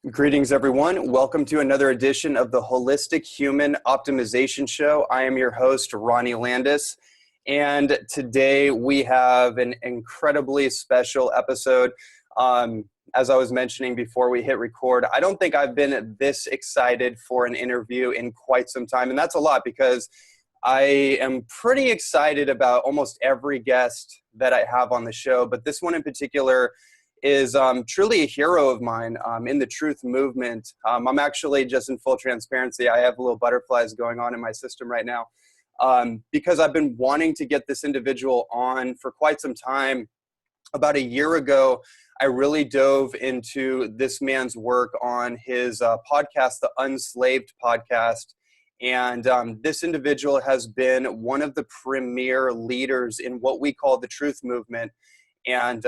Greetings, everyone. Welcome to another edition of the Holistic Human Optimization Show. I am your host, Ronnie Landis, and today we have an incredibly special episode. As I was mentioning before we hit record, I don't think I've been this excited for an interview in quite some time, and that's a lot because I am pretty excited about almost every guest that I have on the show, but this one in particular is truly a hero of mine in the truth movement. I'm actually, just in full transparency, I have little butterflies going on in my system right now because I've been wanting to get this individual on for quite some time. About a year ago, I really dove into this man's work on his podcast, the Unslaved podcast. And this individual has been one of the premier leaders in what we call the truth movement. And,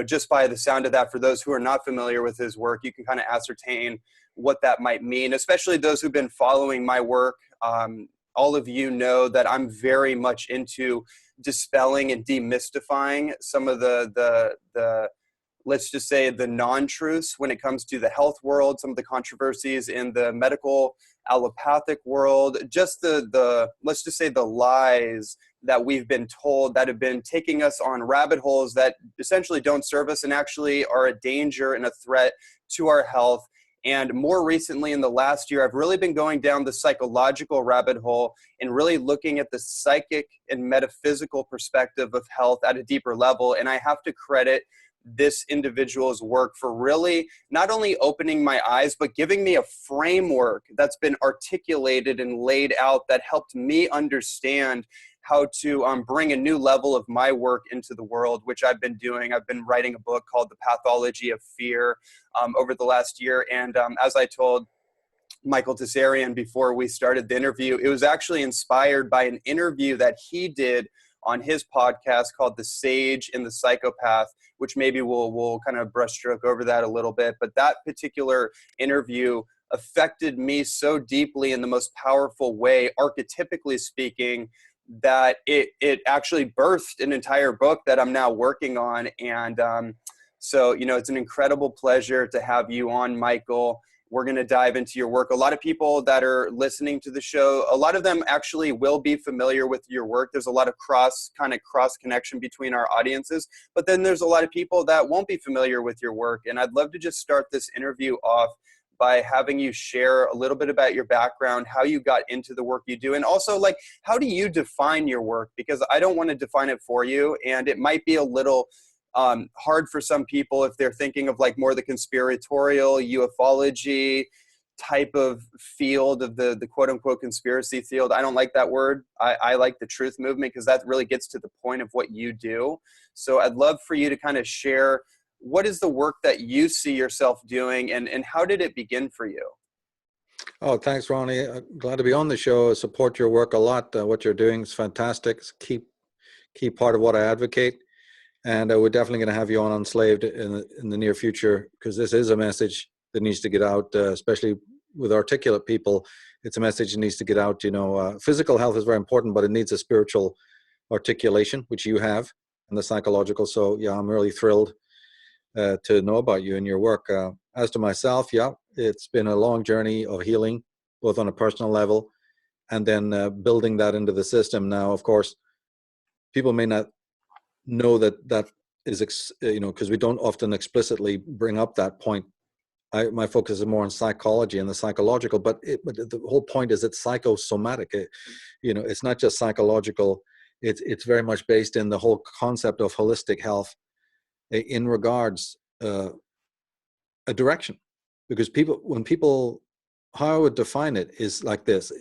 just by the sound of that, for those who are not familiar with his work, you can kind of ascertain what that might mean, especially those who've been following my work. All of you know that I'm very much into dispelling and demystifying some of the let's just say the non-truths when it comes to the health world, some of the controversies in the medical allopathic world, just let's just say the lies that we've been told that have been taking us on rabbit holes that essentially don't serve us and actually are a danger and a threat to our health. And more recently, in the last year, I've really been going down the psychological rabbit hole and really looking at the psychic and metaphysical perspective of health at a deeper level. And I have to credit this individual's work for really not only opening my eyes, but giving me a framework that's been articulated and laid out that helped me understand how to bring a new level of my work into the world, which I've been doing. I've been writing a book called The Pathology of Fear over the last year. And as I told Michael Tsarion before we started the interview, it was actually inspired by an interview that he did on his podcast called The Sage and the Psychopath, which maybe we'll kind of brushstroke over that a little bit. But that particular interview affected me so deeply in the most powerful way, archetypically speaking, that it actually birthed an entire book that I'm now working on. And so, it's an incredible pleasure to have you on, Michael. We're going to dive into your work. A lot of people that are listening to the show, a lot of them actually will be familiar with your work. There's a lot of cross connection between our audiences, but then there's a lot of people that won't be familiar with your work. And I'd love to just start this interview off by having you share a little bit about your background, how you got into the work you do, and also how do you define your work? Because I don't want to define it for you, and it might be a little hard for some people if they're thinking of more the conspiratorial ufology type of field of the quote unquote conspiracy field. I don't like that word. I like the truth movement because that really gets to the point of what you do. So I'd love for you to kind of share what is the work that you see yourself doing and how did it begin for you? Oh, thanks, Ronnie. Glad to be on the show. I support your work a lot. What you're doing is fantastic. It's a key part of what I advocate. And we're definitely going to have you on Unslaved in the near future because this is a message that needs to get out, especially with articulate people. It's a message that needs to get out. Physical health is very important, but it needs a spiritual articulation, which you have, and the psychological. So, yeah, I'm really thrilled to know about you and your work. As to myself, yeah, it's been a long journey of healing, both on a personal level and then building that into the system. Now, of course, people may not know that is, because we don't often explicitly bring up that point. My focus is more on psychology and the psychological, but the whole point is it's psychosomatic. It's not just psychological. It's very much based in the whole concept of holistic health in regards a direction. Because how I would define it is like this.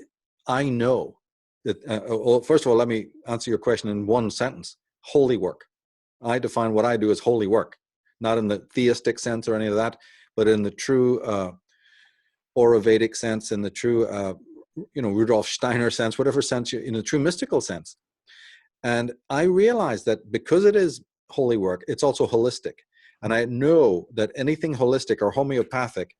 I know that, first of all, let me answer your question in one sentence. Holy work. I define what I do as holy work, not in the theistic sense or any of that, but in the true Vedic sense, in the true, Rudolf Steiner sense, whatever sense, in the true mystical sense. And I realize that because it is holy work, it's also holistic. And I know that anything holistic or homeopathic,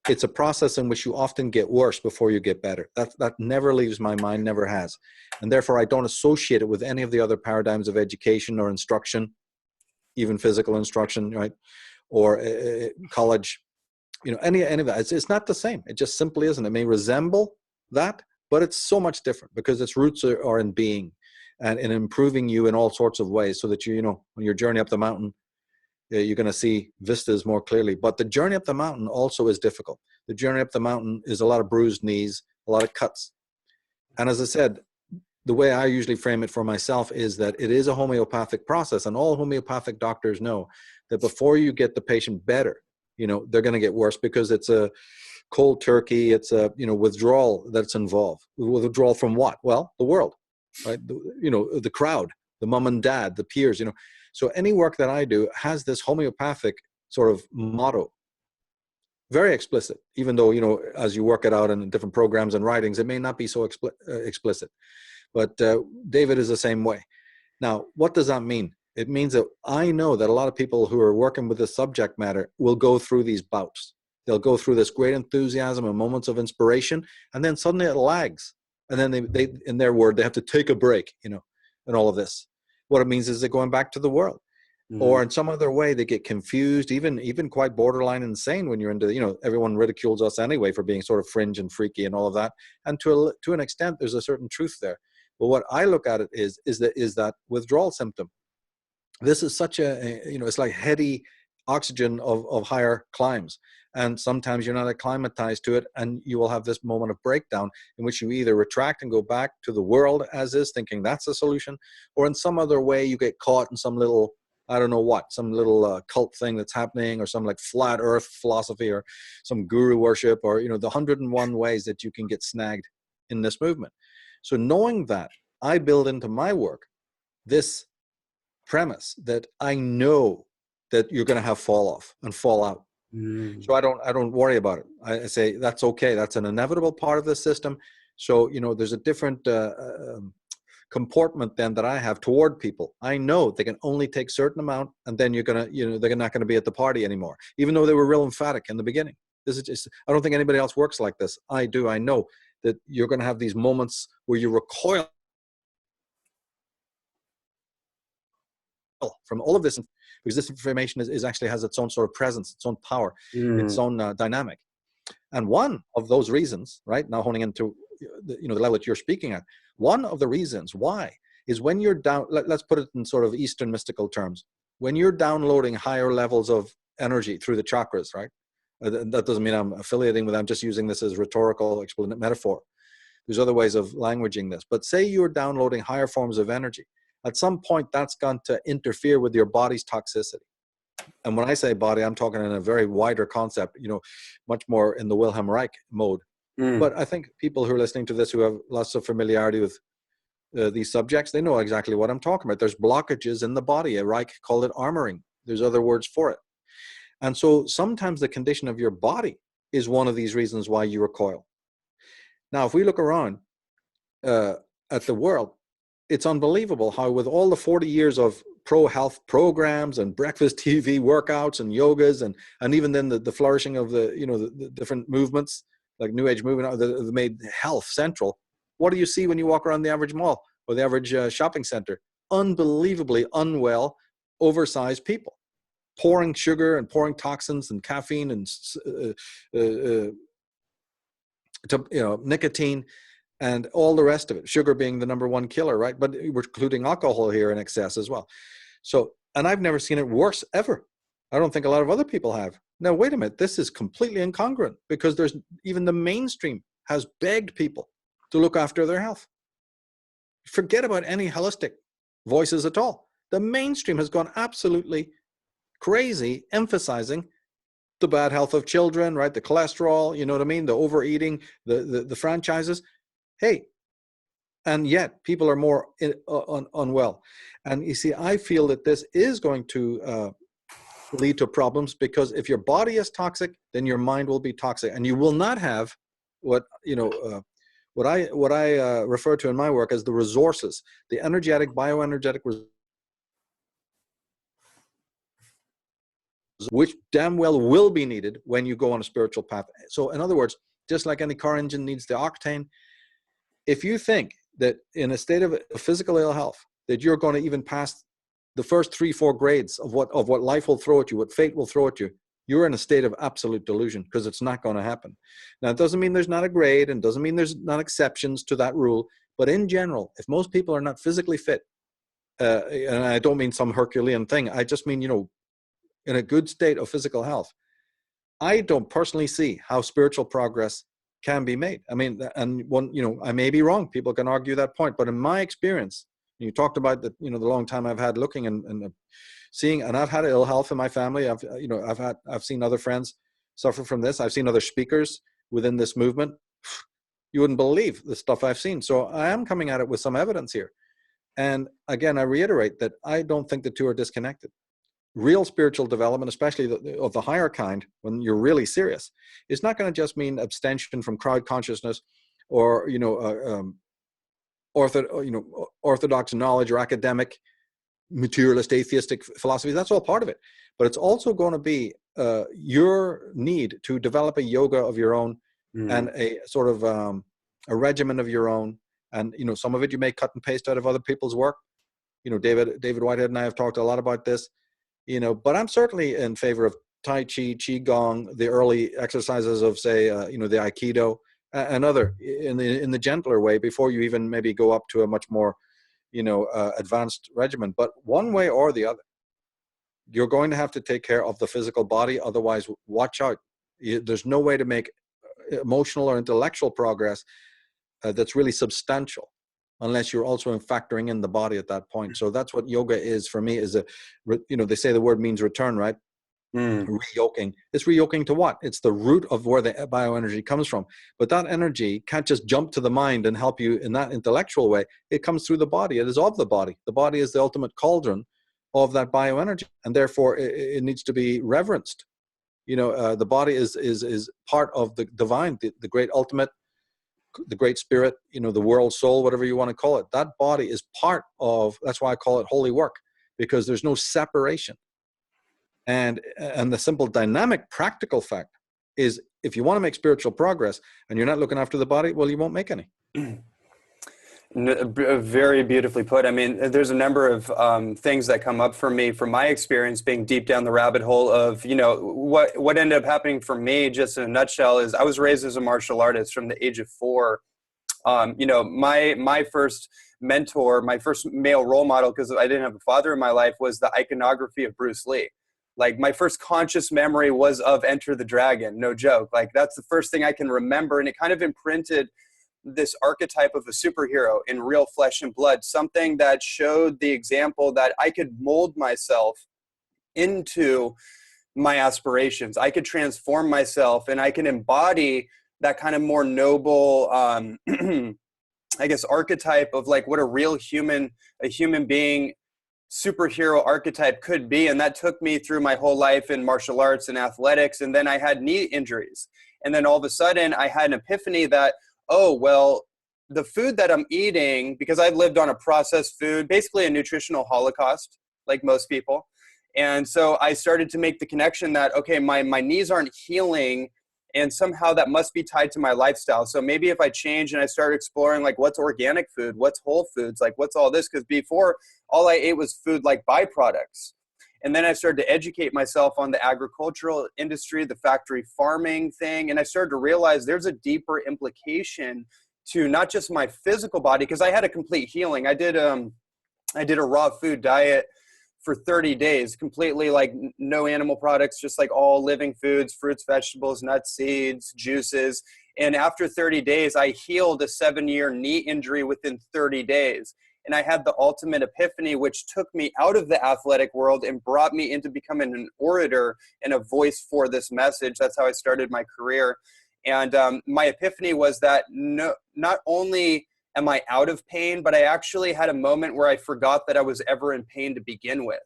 it's a process in which you often get worse before you get better. That never leaves my mind, never has. And therefore, I don't associate it with any of the other paradigms of education or instruction, even physical instruction, right? Or college any of that. It's not the same. It just simply isn't. It may resemble that, but it's so much different because its roots are in being and in improving you in all sorts of ways, so that on your journey up the mountain, you're going to see vistas more clearly. But the journey up the mountain also is difficult. The journey up the mountain is a lot of bruised knees, a lot of cuts. And as I said, the way I usually frame it for myself is that it is a homeopathic process, and all homeopathic doctors know that before you get the patient better, they're going to get worse, because it's a cold turkey. It's a withdrawal that's involved. Withdrawal from what? Well, the world, right? The crowd, the mom and dad, the peers. So any work that I do has this homeopathic sort of motto, very explicit. Even though as you work it out in different programs and writings, it may not be so explicit. But David is the same way. Now, what does that mean? It means that I know that a lot of people who are working with this subject matter will go through these bouts. They'll go through this great enthusiasm and moments of inspiration, and then suddenly it lags. And then they in their word, they have to take a break, and all of this. What it means is they're going back to the world. Mm-hmm. Or in some other way, they get confused, even quite borderline insane when you're into, everyone ridicules us anyway for being sort of fringe and freaky and all of that. And to an extent, there's a certain truth there. But what I look at it is that withdrawal symptom. This is such it's like heady oxygen of higher climbs. And sometimes you're not acclimatized to it, and you will have this moment of breakdown in which you either retract and go back to the world as is, thinking that's the solution, or in some other way you get caught in some little, I don't know what, some little cult thing that's happening, or some like flat earth philosophy, or some guru worship, or, the 101 ways that you can get snagged in this movement. So knowing that, I build into my work this premise that I know that you're going to have fall off and fall out. Mm. So I don't worry about it. I say that's okay. That's an inevitable part of the system. So, there's a different comportment then that I have toward people. I know they can only take certain amount, and then they're not going to be at the party anymore, even though they were real emphatic in the beginning. This is just, I don't think anybody else works like this. I do. I know that you're going to have these moments where you recoil from all of this, because this information is actually has its own sort of presence, its own power, its own dynamic. And one of those reasons, right now honing into the level that you're speaking at, one of the reasons why is when you're down, let's put it in sort of Eastern mystical terms, when you're downloading higher levels of energy through the chakras, right? That doesn't mean I'm affiliating with them, I'm just using this as rhetorical metaphor. There's other ways of languaging this, but say you're downloading higher forms of energy. At some point, that's going to interfere with your body's toxicity. And when I say body, I'm talking in a very wider concept, much more in the Wilhelm Reich mode. But I think people who are listening to this, who have lots of familiarity with these subjects, they know exactly what I'm talking about. There's blockages in the body. Reich called it armoring. There's other words for it. And so sometimes the condition of your body is one of these reasons why you recoil. Now, if we look around at the world, it's unbelievable how with all the 40 years of pro-health programs and breakfast TV workouts and yogas and even then the flourishing of the different movements, like New Age movement, that made health central. What do you see when you walk around the average mall or the average shopping center? Unbelievably unwell, oversized people, pouring sugar and pouring toxins and caffeine and nicotine and all the rest of it, sugar being the number one killer, right? But we're including alcohol here in excess as well. So, and I've never seen it worse ever. I don't think a lot of other people have. Now, wait a minute, this is completely incongruent, because there's even the mainstream has begged people to look after their health. Forget about any holistic voices at all. The mainstream has gone absolutely crazy, emphasizing the bad health of children, right? The cholesterol, you know what I mean? The overeating, the franchises. Hey, and yet people are more unwell. And you see, I feel that this is going to lead to problems, because if your body is toxic, then your mind will be toxic, and you will not have what I refer to in my work as the resources, the energetic, bioenergetic resources, which damn well will be needed when you go on a spiritual path. So in other words, just like any car engine needs the octane, if you think that in a state of physical ill health, that you're going to even pass the first 3-4 grades of what life will throw at you, what fate will throw at you, you're in a state of absolute delusion, because it's not going to happen. Now, it doesn't mean there's not a grade, and doesn't mean there's not exceptions to that rule. But in general, if most people are not physically fit, and I don't mean some Herculean thing, I just mean, in a good state of physical health, I don't personally see how spiritual progress can be made. I mean, and I may be wrong. People can argue that point, but in my experience, you talked about the long time I've had looking and seeing, and I've had ill health in my family. I've seen other friends suffer from this. I've seen other speakers within this movement. You wouldn't believe the stuff I've seen. So I am coming at it with some evidence here. And again, I reiterate that I don't think the two are disconnected. Real spiritual development, especially of the higher kind, when you're really serious, is not going to just mean abstention from crowd consciousness or orthodox knowledge or academic materialist atheistic philosophy. That's all part of it, but it's also going to be your need to develop a yoga of your own, and a sort of a regimen of your own. And some of it you may cut and paste out of other people's work. David Whitehead and I have talked a lot about this. But I'm certainly in favor of Tai Chi, Qigong, the early exercises of, say, the Aikido, and other in the gentler way, before you even maybe go up to a much more, advanced regimen. But one way or the other, you're going to have to take care of the physical body. Otherwise, watch out. There's no way to make emotional or intellectual progress that's really substantial, unless you're also factoring in the body at that point. So that's what yoga is for me. Is they say the word means return, right? Reyoking. It's reyoking to what? It's the root of where the bioenergy comes from. But that energy can't just jump to the mind and help you in that intellectual way. It comes through the body. It is of the body. The body is the ultimate cauldron of that bioenergy, and therefore it needs to be reverenced. The body is part of the divine, the great ultimate, the great spirit, the world soul, whatever you want to call it. That body is part of, that's why I call it holy work, because there's no separation. And the simple dynamic practical fact is, if you want to make spiritual progress and you're not looking after the body, well, you won't make any. Very beautifully put. I mean, there's a number of things that come up for me from my experience being deep down the rabbit hole of, what ended up happening for me, just in a nutshell, is I was raised as a martial artist from the age of 4. My first mentor, my first male role model, because I didn't have a father in my life, was the iconography of Bruce Lee. Like, my first conscious memory was of Enter the Dragon. No joke. Like, that's the first thing I can remember. And it kind of imprinted this archetype of a superhero in real flesh and blood, something that showed the example that I could mold myself into my aspirations. I could transform myself, and I can embody that kind of more noble, I guess, archetype of like what a real human being superhero archetype could be. And that took me through my whole life in martial arts and athletics. And then I had knee injuries. And then all of a sudden I had an epiphany that, oh, well, the food that I'm eating, because I've lived on a processed food, basically a nutritional holocaust, like most people. And so I started to make the connection that, okay, my knees aren't healing, and somehow that must be tied to my lifestyle. So maybe if I change and I start exploring, like, what's organic food, what's whole foods, like what's all this? Because before, all I ate was food like byproducts. And then I started to educate myself on the agricultural industry, the factory farming thing. And I started to realize there's a deeper implication to not just my physical body, because I had a complete healing. I did a raw food diet for 30 days, completely like no animal products, just like all living foods, fruits, vegetables, nuts, seeds, juices. And after 30 days, I healed a 7-year knee injury within 30 days. And I had the ultimate epiphany, which took me out of the athletic world and brought me into becoming an orator and a voice for this message. That's how I started my career. And my epiphany was that not only am I out of pain, but I actually had a moment where I forgot that I was ever in pain to begin with.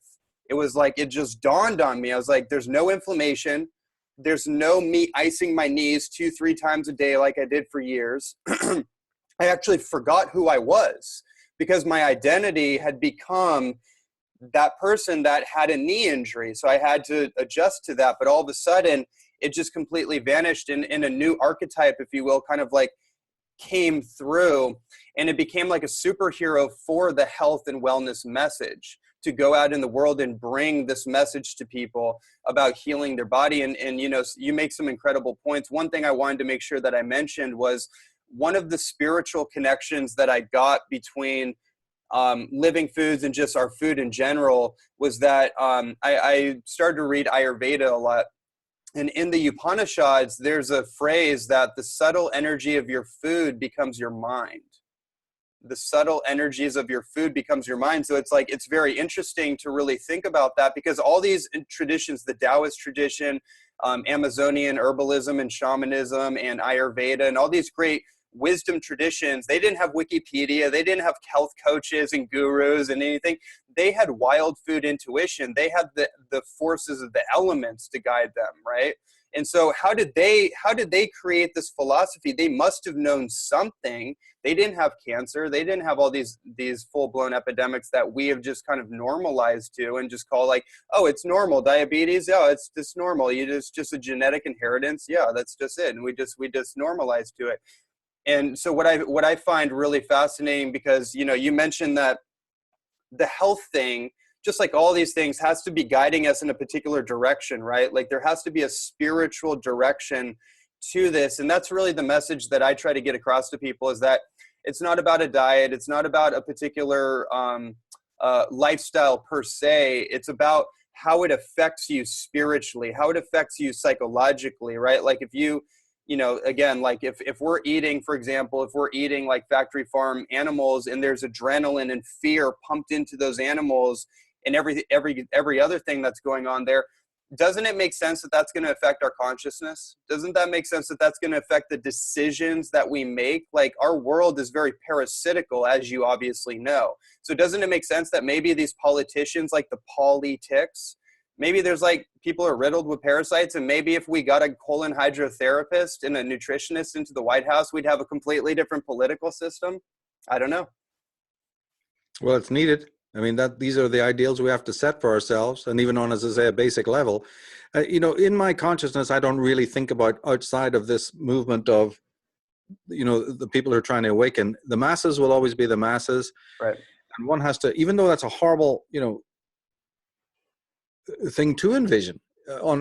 It was like, it just dawned on me. I was like, there's no inflammation. There's no me icing my knees 2-3 times a day like I did for years. I actually forgot who I was, because my identity had become that person that had a knee injury. So I had to adjust to that. But all of a sudden, it just completely vanished in a new archetype, if you will, kind of like came through. And it became like a superhero for the health and wellness message, to go out in the world and bring this message to people about healing their body. And you know, you make some incredible points. One thing I wanted to make sure that I mentioned was one of the spiritual connections that I got between living foods and just our food in general was that I started to read Ayurveda a lot. And in the Upanishads, there's a phrase that the subtle energy of your food becomes your mind. The subtle energies of your food becomes your mind. So it's like, it's very interesting to really think about that, because all these traditions, the Taoist tradition, Amazonian herbalism and shamanism and Ayurveda and all these great wisdom traditions, they didn't have Wikipedia, they didn't have health coaches and gurus and anything. They had wild food intuition. They had the forces of the elements to guide them, right? And so how did they create this philosophy? They must have known something. They didn't have cancer. They didn't have all these full-blown epidemics that we have just kind of normalized to and just call like, oh, it's normal. Diabetes, oh, it's just normal. It's just a genetic inheritance. Yeah, that's just it. And we just normalized to it. And so what I find really fascinating, because, you know, you mentioned that the health thing, just like all these things, has to be guiding us in a particular direction, right? Like there has to be a spiritual direction to this. And that's really the message that I try to get across to people, is that it's not about a diet. It's not about a particular lifestyle per se. It's about how it affects you spiritually, how it affects you psychologically, right? Like if you know, again, like if we're eating, for example, if we're eating like factory farm animals and there's adrenaline and fear pumped into those animals and every other thing that's going on there, doesn't it make sense that that's going to affect our consciousness? Doesn't that make sense that that's going to affect the decisions that we make? Like our world is very parasitical, as you obviously know. So doesn't it make sense that maybe these politicians, like the politics, maybe there's like people are riddled with parasites, and maybe if we got a colon hydrotherapist and a nutritionist into the White House, we'd have a completely different political system? I don't know. Well, it's needed. I mean, these are the ideals we have to set for ourselves, and even on, as I say, a basic level. You know, in my consciousness, I don't really think about outside of this movement of, you know, the people who are trying to awaken. The masses will always be the masses. Right. And one has to, even though that's a horrible, you know, thing to envision, on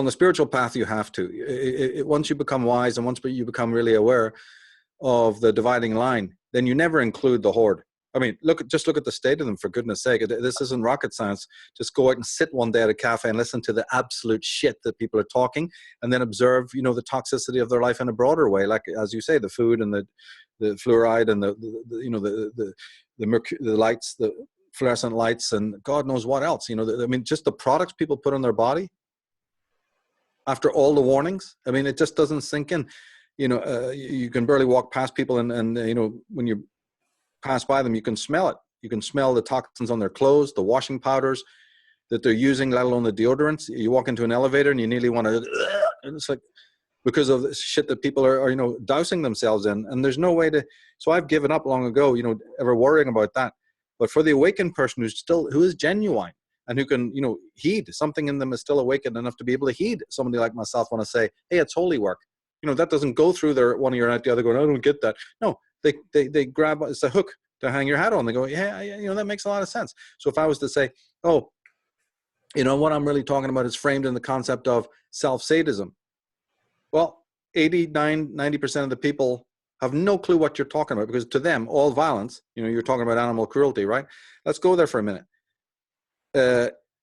the spiritual path, you have to. Once you become wise and once you become really aware of the dividing line, then you never include the horde. I mean, just look at the state of them, for goodness sake. This isn't rocket science. Just go out and sit one day at a cafe and listen to the absolute shit that people are talking, and then observe, you know, the toxicity of their life in a broader way. Like, as you say, the food and the fluoride and the you know, the lights, the fluorescent lights, and God knows what else. You know, I mean, just the products people put on their body after all the warnings. I mean, it just doesn't sink in. You know, you can barely walk past people, and you know, when you pass by them, you can smell it. You can smell the toxins on their clothes, the washing powders that they're using, let alone the deodorants. You walk into an elevator and you nearly want to, and it's like, because of the shit that people are, you know, dousing themselves in. And there's no way to, so I've given up long ago, you know, ever worrying about that. But for the awakened person who is genuine and who can, you know, heed, something in them is still awakened enough to be able to heed somebody like myself when I say, hey, it's holy work. You know, that doesn't go through one of your out the other going, I don't get that. No, they grab, it's a hook to hang your hat on. They go, yeah, you know, that makes a lot of sense. So if I was to say, oh, you know, what I'm really talking about is framed in the concept of self-sadism. Well, 90% of the people have no clue what you're talking about, because to them, all violence, you know, you're talking about animal cruelty, right? Let's go there for a minute.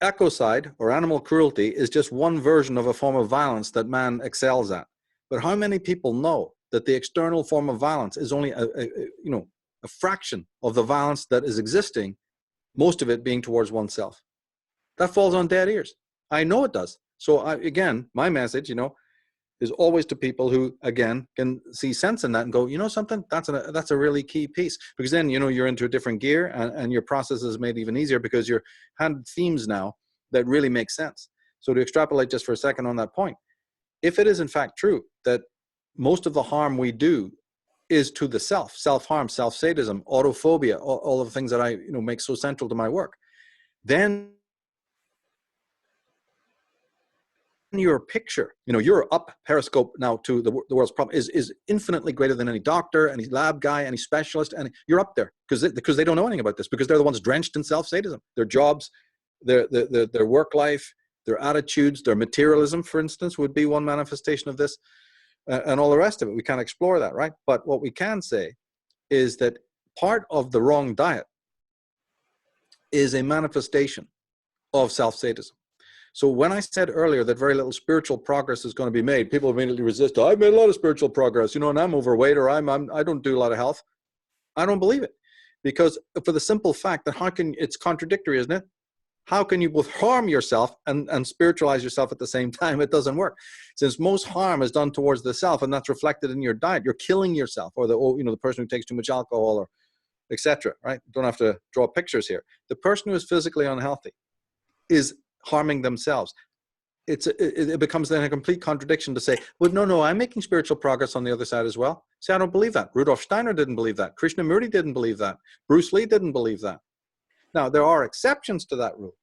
Ecocide, or animal cruelty, is just one version of a form of violence that man excels at. But how many people know that the external form of violence is only a fraction of the violence that is existing, most of it being towards oneself? That falls on dead ears. I know it does. So again, my message, you know, is always to people who, again, can see sense in that and go, you know something, that's a really key piece. Because then, you know, you're into a different gear, and your process is made even easier because you're handed themes now that really make sense. So to extrapolate just for a second on that point, if it is in fact true that most of the harm we do is to the self-harm, self-sadism, autophobia, all of the things that I, you know, make so central to my work, then your picture, you're up periscope now to the world's problem is infinitely greater than any doctor, any lab guy, any specialist, and you're up there because they don't know anything about this, because they're the ones drenched in self-sadism. Their jobs, their work life, their attitudes, their materialism, for instance, would be one manifestation of this, and all the rest of it. We can't explore that, right? But what we can say is that part of the wrong diet is a manifestation of self-sadism. So when I said earlier that very little spiritual progress is going to be made, people immediately resist. I've made a lot of spiritual progress, and I'm overweight, or I don't do a lot of health. I don't believe it, because for the simple fact that it's contradictory, isn't it? How can you both harm yourself and spiritualize yourself at the same time? It doesn't work. Since most harm is done towards the self, and that's reflected in your diet, you're killing yourself, or the person who takes too much alcohol, or etc. Right? Don't have to draw pictures here. The person who is physically unhealthy is harming themselves. It becomes then a complete contradiction to say, well, no, I'm making spiritual progress on the other side as well. See, I don't believe that. Rudolf Steiner didn't believe that. Krishnamurti didn't believe that. Bruce Lee didn't believe that. Now, there are exceptions to that rule,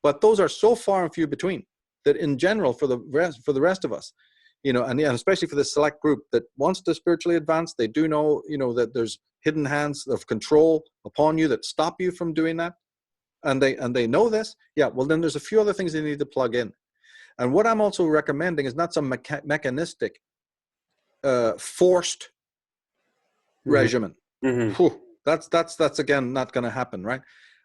but those are so far and few between that in general, for the rest of us, and especially for the select group that wants to spiritually advance, they do know, that there's hidden hands of control upon you that stop you from doing that. And they know this, yeah, well, then there's a few other things they need to plug in. And what I'm also recommending is not some mechanistic, forced regimen. Mm-hmm. That's again, not going to happen, right?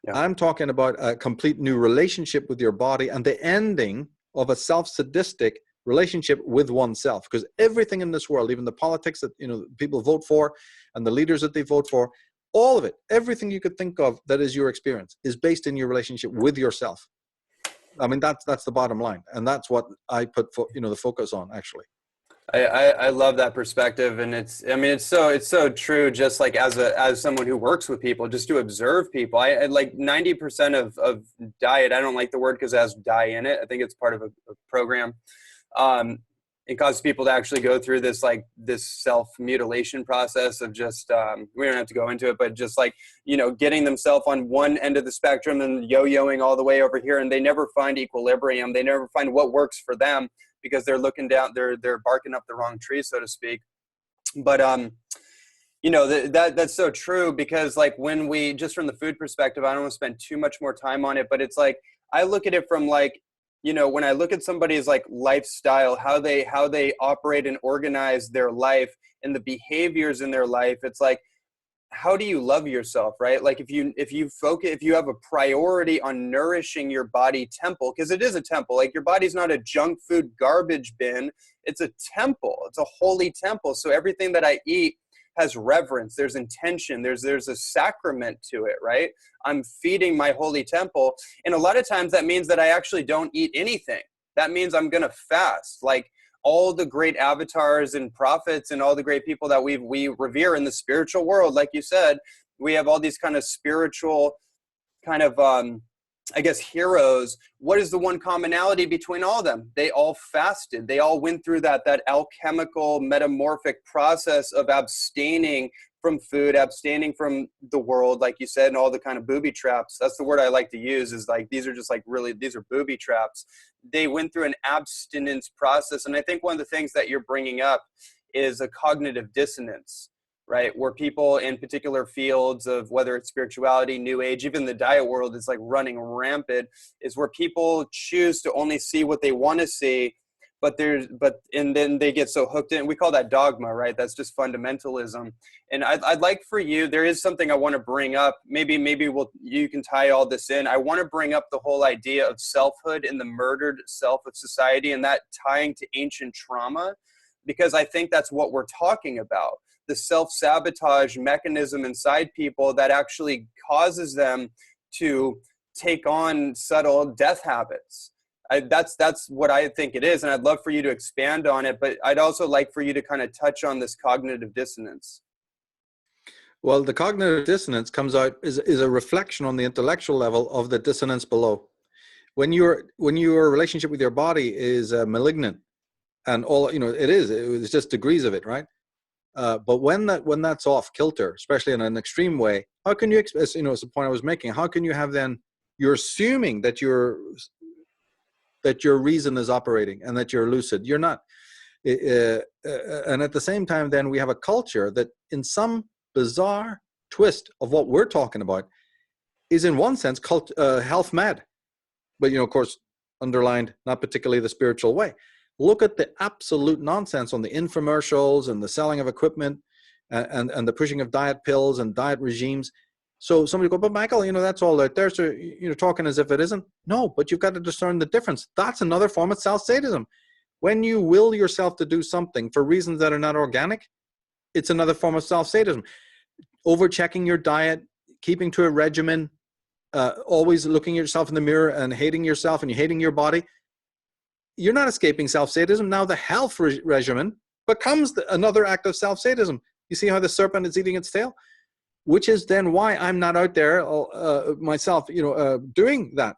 Yeah. I'm talking about a complete new relationship with your body and the ending of a self-sadistic relationship with oneself. Because everything in this world, even the politics that people vote for and the leaders that they vote for, all of it, everything you could think of that is your experience is based in your relationship with yourself. I mean, that's the bottom line. And that's what I put, the focus on, actually. I love that perspective. And it's so true. Just like as someone who works with people, just to observe people, I like 90% of diet. I don't like the word because it has die in it. I think it's part of a program. It causes people to actually go through this self-mutilation process of just, we don't have to go into it, but just getting themselves on one end of the spectrum and yo-yoing all the way over here. And they never find equilibrium. They never find what works for them because they're looking down, they're barking up the wrong tree, so to speak. But, that's so true, because when we, just from the food perspective, I don't want to spend too much more time on it, but it's I look at it from when I look at somebody's lifestyle, how they operate and organize their life and the behaviors in their life, it's how do you love yourself, right? If you have a priority on nourishing your body temple, because it is a temple, your body's not a junk food garbage bin, it's a temple, it's a holy temple. So everything that I eat has reverence, there's intention, there's a sacrament to it, right? I'm feeding my holy temple. And a lot of times that means that I actually don't eat anything. That means I'm going to fast. All the great avatars and prophets and all the great people that we revere in the spiritual world, like you said, we have all these kind of spiritual kind of, heroes. What is the one commonality between all of them? They all fasted. They all went through that alchemical metamorphic process of abstaining from food, abstaining from the world, like you said, and all the kind of booby traps. That's the word I like to use, is these are just these are booby traps. They went through an abstinence process. And I think one of the things that you're bringing up is a cognitive dissonance, right? Where people in particular fields of, whether it's spirituality, new age, even the diet world is running rampant, is where people choose to only see what they want to see. And then they get so hooked in. We call that dogma, right? That's just fundamentalism. And I'd like for you, there is something I want to bring up. Maybe you can tie all this in. I want to bring up the whole idea of selfhood and the murdered self of society, and that tying to ancient trauma, because I think that's what we're talking about. The self-sabotage mechanism inside people that actually causes them to take on subtle death habits. That's what I think it is, and I'd love for you to expand on it, but I'd also like for you to kind of touch on this cognitive dissonance. Well, the cognitive dissonance comes out is a reflection on the intellectual level of the dissonance below. When your relationship with your body is malignant, and it's just degrees of it, right? But when that's off kilter, especially in an extreme way, how can you, it's the point I was making, how can you have then, you're assuming that you're that your reason is operating and that you're lucid. You're not. And at the same time, then we have a culture that in some bizarre twist of what we're talking about is in one sense health mad, but of course underlined not particularly the spiritual way. Look at the absolute nonsense on the infomercials and the selling of equipment and the pushing of diet pills and diet regimes. So somebody go, but Michael, that's all out there. So you're talking as if it isn't. No, but you've got to discern the difference. That's another form of self-sadism. When you will yourself to do something for reasons that are not organic, it's another form of self-sadism. Over-checking your diet, keeping to a regimen, always looking at yourself in the mirror and hating yourself and you hating your body. You're not escaping self-sadism. Now the health regimen becomes another act of self-sadism. You see how the serpent is eating its tail? Which is then why I'm not out there myself, doing that,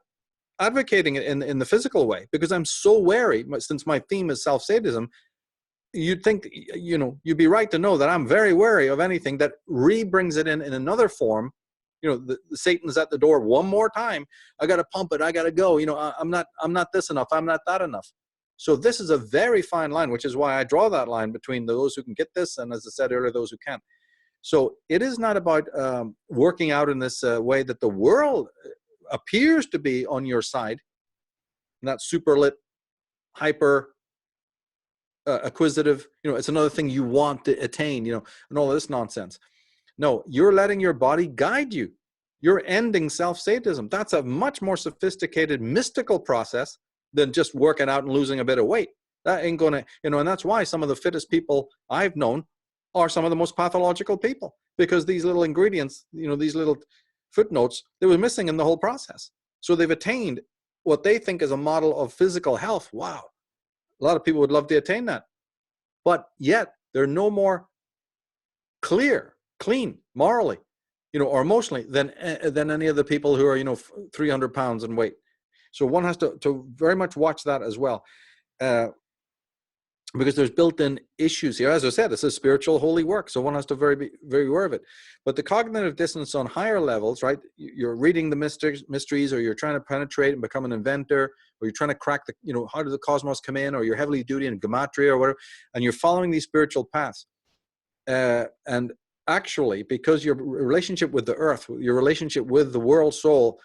advocating it in the physical way, because I'm so wary. Since my theme is self-sadism, you'd think, you'd be right to know that I'm very wary of anything that re-brings it in another form. The Satan's at the door one more time. I got to pump it. I got to go. I'm not this enough. I'm not that enough. So this is a very fine line, which is why I draw that line between those who can get this and, as I said earlier, those who can't. So it is not about working out in this way that the world appears to be on your side, not super lit, hyper acquisitive. It's another thing you want to attain, and all this nonsense. No, you're letting your body guide you. You're ending self-sadism. That's a much more sophisticated, mystical process than just working out and losing a bit of weight. That ain't going to, and that's why some of the fittest people I've known are some of the most pathological people, because these little ingredients, these little footnotes, they were missing in the whole process. So they've attained what they think is a model of physical health. Wow. A lot of people would love to attain that. But yet they're no more clean, morally, or emotionally than any of the people who are, 300 pounds in weight. So one has to very much watch that as well. Because there's built-in issues here. As I said, it's a spiritual holy work, so one has to be very aware of it. But the cognitive dissonance on higher levels, right? You're reading the mysteries, or you're trying to penetrate and become an inventor, or you're trying to crack the, how did the cosmos come in, or you're heavily duty in gematria or whatever, and you're following these spiritual paths. And actually, because your relationship with the earth, your relationship with the world soul,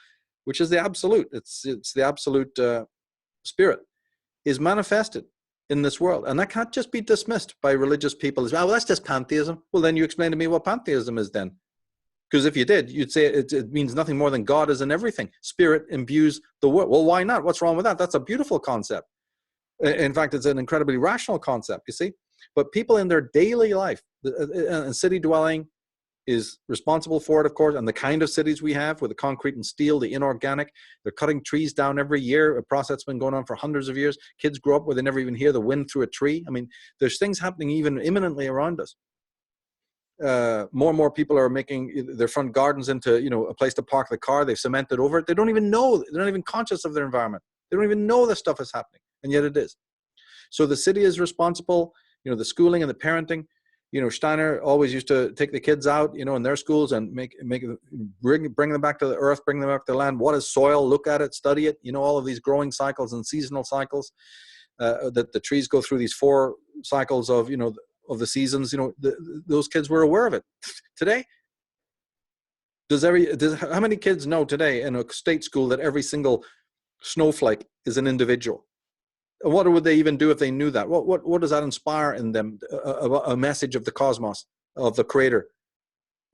which is the absolute, it's the absolute spirit, is manifested in this world. And that can't just be dismissed by religious people as, well, that's just pantheism. Well, then you explain to me what pantheism is then. Because if you did, you'd say it means nothing more than God is in everything. Spirit imbues the world. Well, why not? What's wrong with that? That's a beautiful concept. In fact, it's an incredibly rational concept, you see. But people in their daily life, and city dwelling is responsible for it, of course, and the kind of cities we have with the concrete and steel, the inorganic, they're cutting trees down every year, a process that's been going on for hundreds of years. Kids grow up where they never even hear the wind through a tree. I mean, there's things happening even imminently around us. More and more people are making their front gardens into, a place to park the car. They've cemented over it. They don't even know, they're not even conscious of their environment. They don't even know this stuff is happening, and yet it is. So the city is responsible, the schooling and the parenting. Steiner always used to take the kids out, in their schools and bring them back to the earth, bring them back to the land. What is soil? Look at it, study it. All of these growing cycles and seasonal cycles that the trees go through, these 4 cycles of, of the seasons. Those kids were aware of it. Today, how many kids know today in a state school that every single snowflake is an individual? What would they even do if they knew that? What does that inspire in them? A message of the cosmos, of the creator.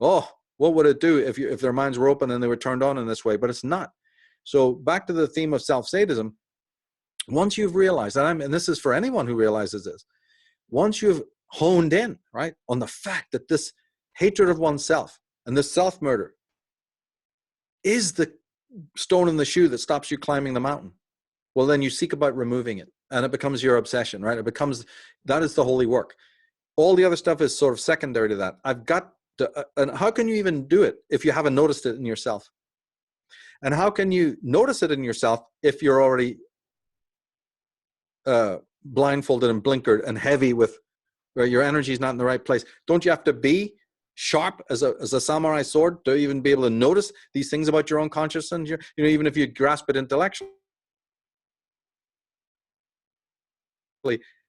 Oh, what would it do if their minds were open and they were turned on in this way? But it's not. So back to the theme of self-sadism. Once you've realized that, and this is for anyone who realizes this, once you've honed in, right, on the fact that this hatred of oneself and this self-murder is the stone in the shoe that stops you climbing the mountain, well, then you seek about removing it, and it becomes your obsession, right? That is the holy work. All the other stuff is sort of secondary to that. I've got to, and how can you even do it if you haven't noticed it in yourself? And how can you notice it in yourself if you're already blindfolded and blinkered and heavy with, where your energy is not in the right place? Don't you have to be sharp as a samurai sword to even be able to notice these things about your own consciousness? Even if you grasp it intellectually.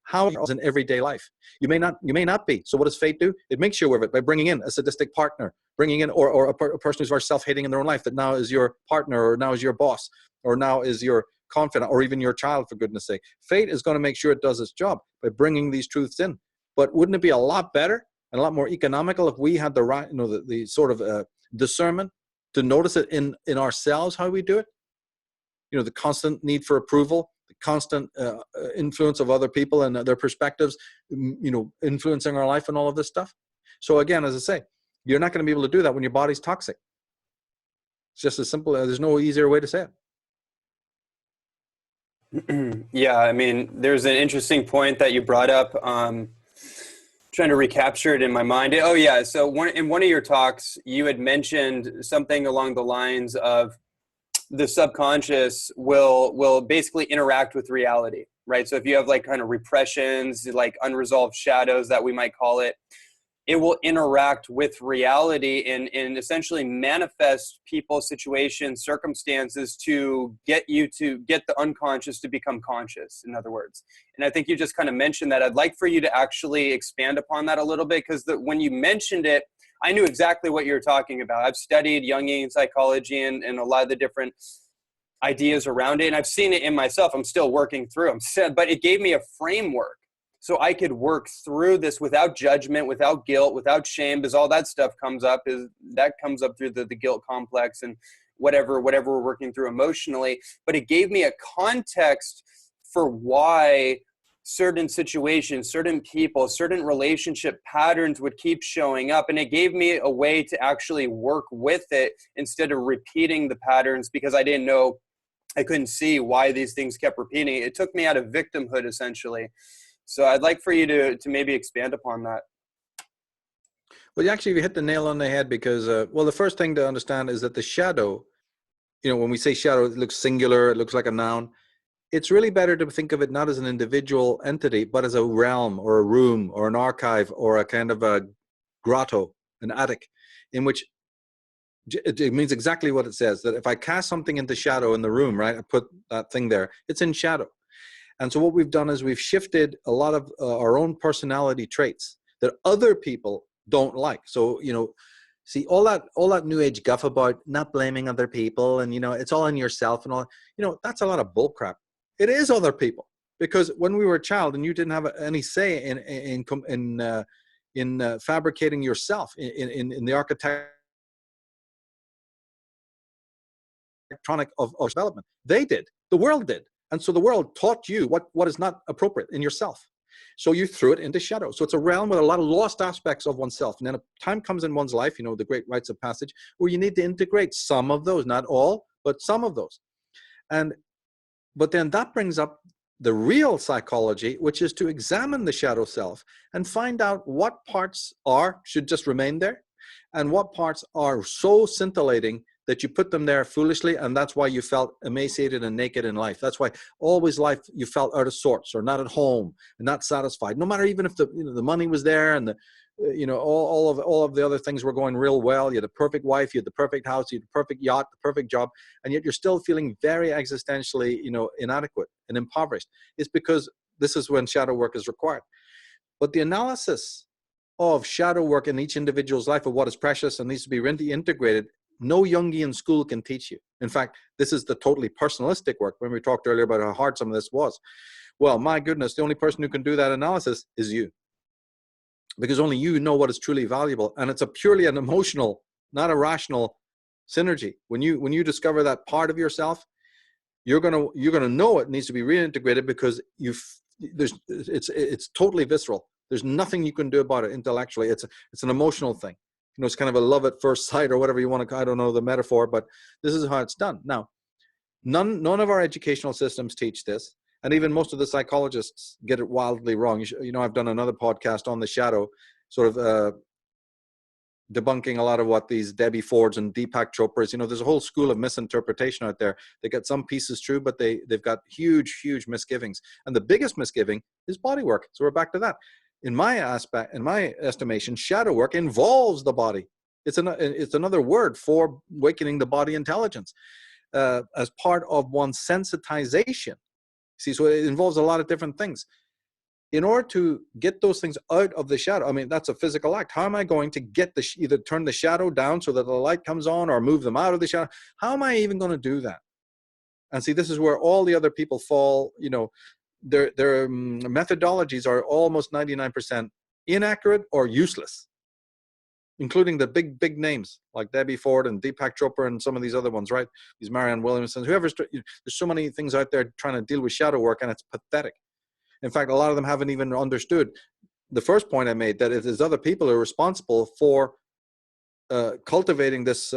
how it is in everyday life. You may not be. So what does fate do? It makes you aware of it by bringing in a sadistic partner, bringing in or a person who's very self-hating in their own life that now is your partner, or now is your boss, or now is your confidant, or even your child, for goodness sake. Fate is going to make sure it does its job by bringing these truths in. But wouldn't it be a lot better and a lot more economical if we had the right, the sort of discernment to notice it in ourselves, how we do it? The constant need for approval, the constant influence of other people and their perspectives, influencing our life and all of this stuff. So again, as I say, you're not going to be able to do that when your body's toxic. It's just as simple. There's no easier way to say it. Yeah, I mean, there's an interesting point that you brought up. Trying to recapture it in my mind. Oh yeah, so in one of your talks, you had mentioned something along the lines of the subconscious will basically interact with reality, right? So if you have like kind of repressions, like unresolved shadows that we might call it, it will interact with reality and essentially manifest people, situations, circumstances to get the unconscious to become conscious, in other words. And I think you just kind of mentioned that. I'd like for you to actually expand upon that a little bit, because when you mentioned it, I knew exactly what you were talking about. I've studied Jungian psychology and a lot of the different ideas around it, and I've seen it in myself. I'm still working through them, but it gave me a framework so I could work through this without judgment, without guilt, without shame, because all that stuff comes up through the guilt complex and whatever we're working through emotionally. But it gave me a context for why certain situations, certain people, certain relationship patterns would keep showing up. And it gave me a way to actually work with it instead of repeating the patterns, because I couldn't see why these things kept repeating. It took me out of victimhood, essentially. So I'd like for you to maybe expand upon that. Well, you actually hit the nail on the head, because, the first thing to understand is that the shadow, when we say shadow, it looks singular, it looks like a noun. It's really better to think of it not as an individual entity, but as a realm or a room or an archive or a kind of a grotto, an attic, in which it means exactly what it says, that if I cast something into shadow in the room, right, I put that thing there, it's in shadow. And so what we've done is we've shifted a lot of our own personality traits that other people don't like. So, see, all that new age guff about not blaming other people and, it's all in yourself and all, that's a lot of bull crap. It is other people, because when we were a child and you didn't have any say in fabricating yourself in the architectronic of development, they did, the world did. And so the world taught you what is not appropriate in yourself. So you threw it into shadow. So it's a realm with a lot of lost aspects of oneself. And then a time comes in one's life, the great rites of passage, where you need to integrate some of those, not all, but some of those. But then that brings up the real psychology, which is to examine the shadow self and find out what parts should just remain there and what parts are so scintillating that you put them there foolishly, and that's why you felt emaciated and naked in life. That's why always life you felt out of sorts or not at home and not satisfied. No matter even if the money was there and all of the other things were going real well. You had the perfect wife, you had the perfect house, you had the perfect yacht, the perfect job, and yet you're still feeling very existentially inadequate and impoverished. It's because this is when shadow work is required. But the analysis of shadow work in each individual's life of what is precious and needs to be integrated, no Jungian school can teach you. In fact, this is the totally personalistic work. When we talked earlier about how hard some of this was, well, my goodness, the only person who can do that analysis is you, because only you know what is truly valuable, and it's a purely an emotional, not a rational synergy. When you discover that part of yourself, you're gonna know it needs to be reintegrated, because it's totally visceral. There's nothing you can do about it intellectually. It's an emotional thing. It's kind of a love at first sight, or whatever you want to, I don't know the metaphor, but this is how it's done. Now, none of our educational systems teach this, and even most of the psychologists get it wildly wrong. I've done another podcast on the shadow, sort of debunking a lot of what these Debbie Fords and Deepak Chopras, there's a whole school of misinterpretation out there. They get some pieces true, but they've got huge misgivings. And the biggest misgiving is body work. So we're back to that. In my estimation, shadow work involves the body. It's another word for awakening the body intelligence as part of one's sensitization. See, so it involves a lot of different things. in order to get those things out of the shadow, I mean, that's a physical act. How am I going to get either turn the shadow down so that the light comes on or move them out of the shadow? How am I even going to do that? And see, this is where all the other people fall, you know, their methodologies are almost 99% inaccurate or useless, including the big names like Debbie Ford and Deepak Chopra and some of these other ones, right? These Marianne Williamson, whoever's, there's so many things out there trying to deal with shadow work, and it's pathetic. In fact, a lot of them haven't even understood the first point I made, that it is other people who are responsible for cultivating this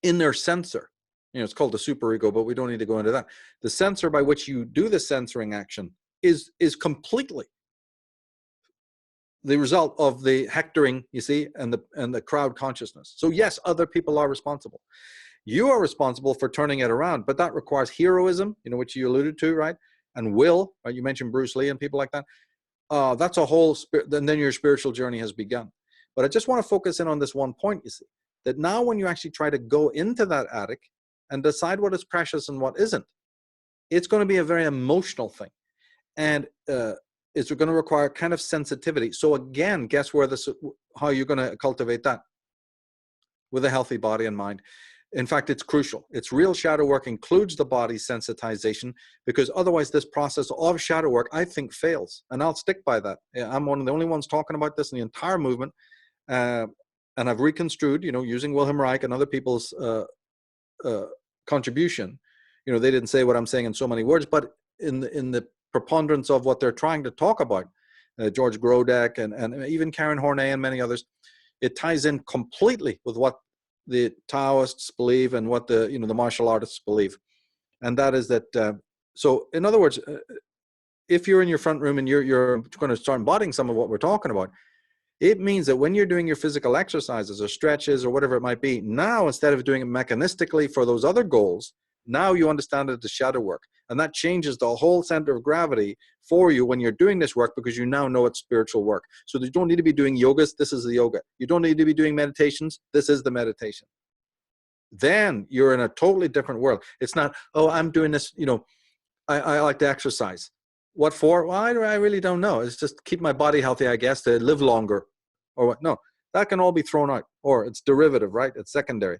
inner censor. You know, it's called the superego, but we don't need to go into that. The censor by which you do the censoring action is completely the result of the hectoring, you see, and the crowd consciousness. So yes, other people are responsible. You are responsible for turning it around, but that requires heroism, you know, which you alluded to, right? And will, right? You mentioned Bruce Lee and people like that. That's a whole, then your spiritual journey has begun. But I just want to focus in on this one point, you see, that now when you actually try to go into that attic and decide what is precious and what isn't, it's going to be a very emotional thing. And it's going to require kind of sensitivity. So again, guess where how you're going to cultivate that? With a healthy body and mind. In fact, it's crucial. It's real shadow work includes the body's sensitization, because otherwise this process of shadow work, I think, fails. And I'll stick by that. I'm one of the only ones talking about this in the entire movement. And I've reconstrued, you know, using Wilhelm Reich and other people's contribution. You know, they didn't say what I'm saying in so many words, but in the preponderance of what they're trying to talk about, George Grodek and even Karen Horney and many others, it ties in completely with what the Taoists believe and what the martial artists believe. And that is that, so in other words, if you're in your front room and you're going to start embodying some of what we're talking about, it means that when you're doing your physical exercises or stretches or whatever it might be, now instead of doing it mechanistically for those other goals, now you understand it as shadow work. And that changes the whole center of gravity for you when you're doing this work, because you now know it's spiritual work. So you don't need to be doing yogas. This is the yoga. You don't need to be doing meditations. This is the meditation. Then you're in a totally different world. It's not, oh, I'm doing this, you know, I like to exercise. What for? Well, I really don't know. It's just keep my body healthy, I guess, to live longer. Or what? No, that can all be thrown out. Or it's derivative, right? It's secondary.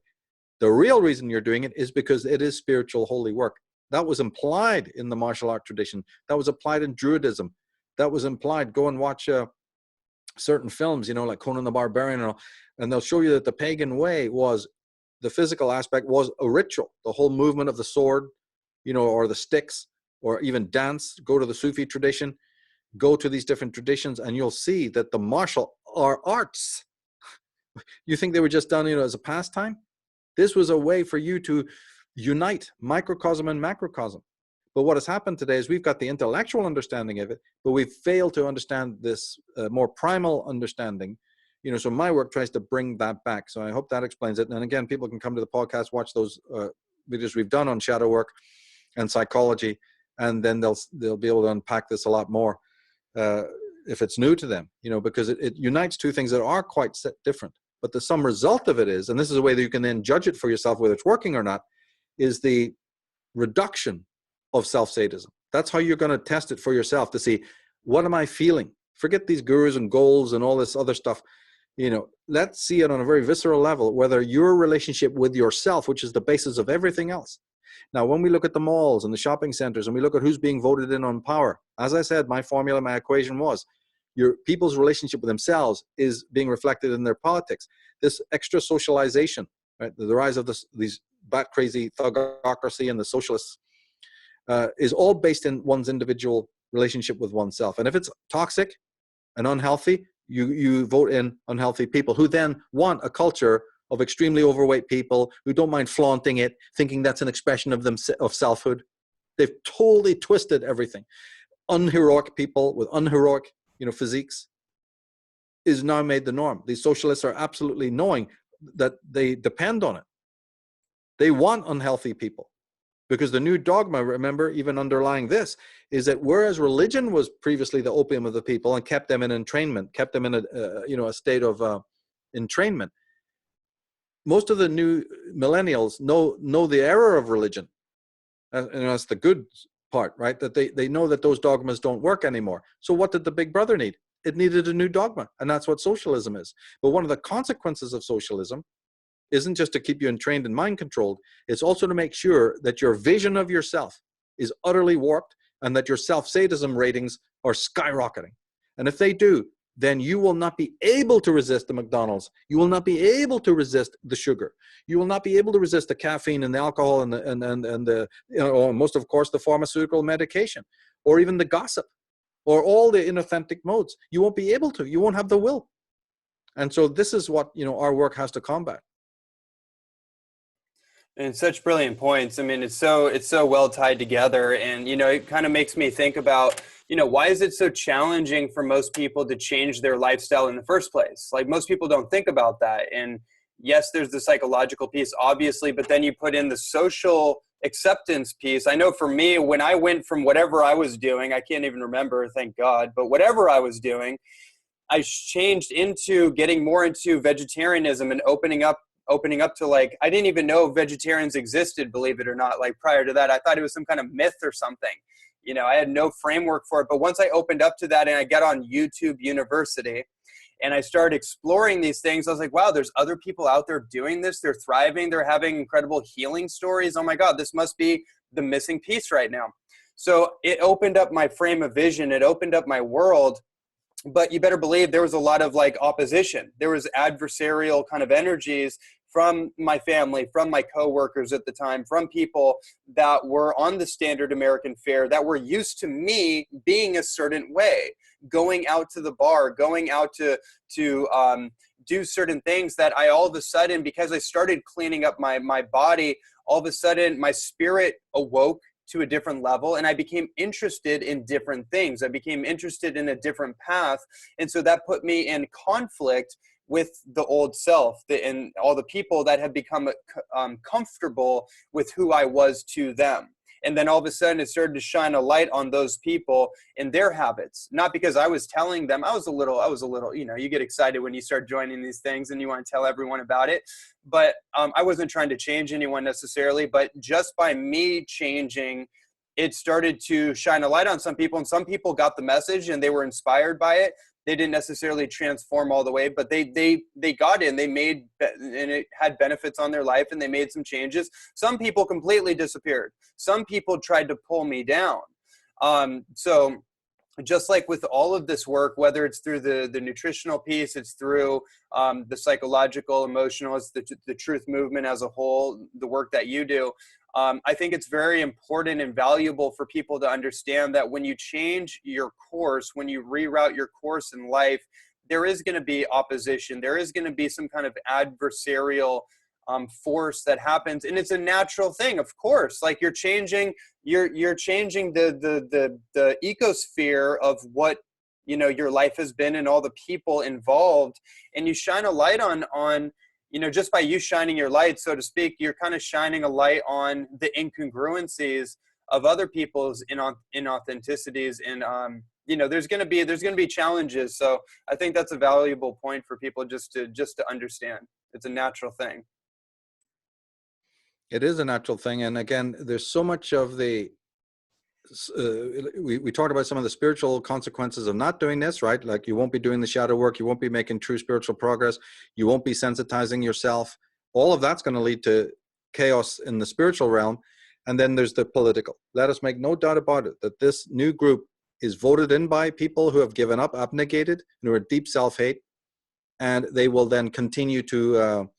The real reason you're doing it is because it is spiritual holy work. That was implied in the martial art tradition. That was applied in Druidism. That was implied. Go and watch certain films, you know, like Conan the Barbarian and all, and they'll show you that the pagan way was, the physical aspect was a ritual. The whole movement of the sword, you know, or the sticks, or even dance. Go to the Sufi tradition, go to these different traditions, and you'll see that the martial arts, you think they were just done, you know, as a pastime? This was a way for you to unite microcosm and macrocosm. But what has happened today is we've got the intellectual understanding of it, but we've failed to understand this more primal understanding. You know, so my work tries to bring that back. So I hope that explains it. And again, people can come to the podcast, watch those videos we've done on shadow work and psychology, and then they'll be able to unpack this a lot more if it's new to them, you know, because it unites two things that are quite different. But the sum result of it is, and this is a way that you can then judge it for yourself whether it's working or not, is the reduction of self-sadism. That's how you're going to test it for yourself, to see, what am I feeling? Forget these gurus and goals and all this other stuff. You know, let's see it on a very visceral level, whether your relationship with yourself, which is the basis of everything else. Now, when we look at the malls and the shopping centers and we look at who's being voted in on power, as I said, my formula, my equation was, your people's relationship with themselves is being reflected in their politics. This extra socialization, right? The rise of these bat crazy thugocracy and the socialists is all based in one's individual relationship with oneself. And if it's toxic and unhealthy, you vote in unhealthy people who then want a culture of extremely overweight people who don't mind flaunting it, thinking that's an expression of selfhood. They've totally twisted everything. Unheroic people with unheroic, you know, physiques is now made the norm. These socialists are absolutely knowing that they depend on it. They want unhealthy people, because the new dogma, remember, even underlying this, is that whereas religion was previously the opium of the people and kept them in entrainment, kept them in a state of entrainment, most of the new millennials know the error of religion. And that's the good part, right? That they know that those dogmas don't work anymore. So what did the big brother need? It needed a new dogma, and that's what socialism is. But one of the consequences of socialism isn't just to keep you entrained and mind controlled, it's also to make sure that your vision of yourself is utterly warped and that your self-sadism ratings are skyrocketing. And if they do, then you will not be able to resist the McDonald's. You will not be able to resist the sugar. You will not be able to resist the caffeine and the alcohol and the most of course the pharmaceutical medication, or even the gossip, or all the inauthentic modes. You won't be able to. You won't have the will. And so this is what our work has to combat. And such brilliant points. I mean, it's so well tied together. And, it kind of makes me think about, why is it so challenging for most people to change their lifestyle in the first place? Like, most people don't think about that. And yes, there's the psychological piece, obviously, but then you put in the social acceptance piece. I know for me, when I went from whatever I was doing, I can't even remember, thank God, but whatever I was doing, I changed into getting more into vegetarianism and opening up to, like, I didn't even know vegetarians existed, believe it or not. Like, prior to that, I thought it was some kind of myth or something. I had no framework for it. But once I opened up to that and I got on YouTube University and I started exploring these things, I was like, wow, there's other people out there doing this. They're thriving. They're having incredible healing stories. Oh my God, this must be the missing piece right now. So it opened up my frame of vision. It opened up my world. But you better believe there was a lot of opposition. There was adversarial kind of energies from my family, from my coworkers at the time, from people that were on the standard American fare, that were used to me being a certain way, going out to the bar, going out to do certain things that I all of a sudden, because I started cleaning up my body, all of a sudden my spirit awoke to a different level, and I became interested in different things. I became interested in a different path. And so that put me in conflict with the old self and all the people that had become comfortable with who I was to them. And then all of a sudden it started to shine a light on those people and their habits. Not because I was telling them. I was a little, you get excited when you start joining these things and you want to tell everyone about it. But I wasn't trying to change anyone necessarily, but just by me changing, it started to shine a light on some people, and some people got the message and they were inspired by it. They didn't necessarily transform all the way, but they got in, they made, and it had benefits on their life, and they made some changes. Some people completely disappeared. Some people tried to pull me down. So just like with all of this work, whether it's through the nutritional piece, it's through the psychological, emotional, it's the truth movement as a whole, the work that you do, I think it's very important and valuable for people to understand that when you change your course, when you reroute your course in life, there is going to be opposition. There is going to be some kind of adversarial force that happens, and it's a natural thing, of course. Like, you're changing the ecosphere of what your life has been and all the people involved, and you shine a light on just by you shining your light, so to speak, you're kind of shining a light on the incongruencies of other people's inauthenticities, and there's going to be challenges. So I think that's a valuable point for people just to understand. It's a natural thing. It is a natural thing. And again, there's so much of the, we talked about some of the spiritual consequences of not doing this, right? Like, you won't be doing the shadow work. You won't be making true spiritual progress. You won't be sensitizing yourself. All of that's going to lead to chaos in the spiritual realm. And then there's the political. Let us make no doubt about it, that this new group is voted in by people who have given up, abnegated, and who are deep self-hate. And they will then continue to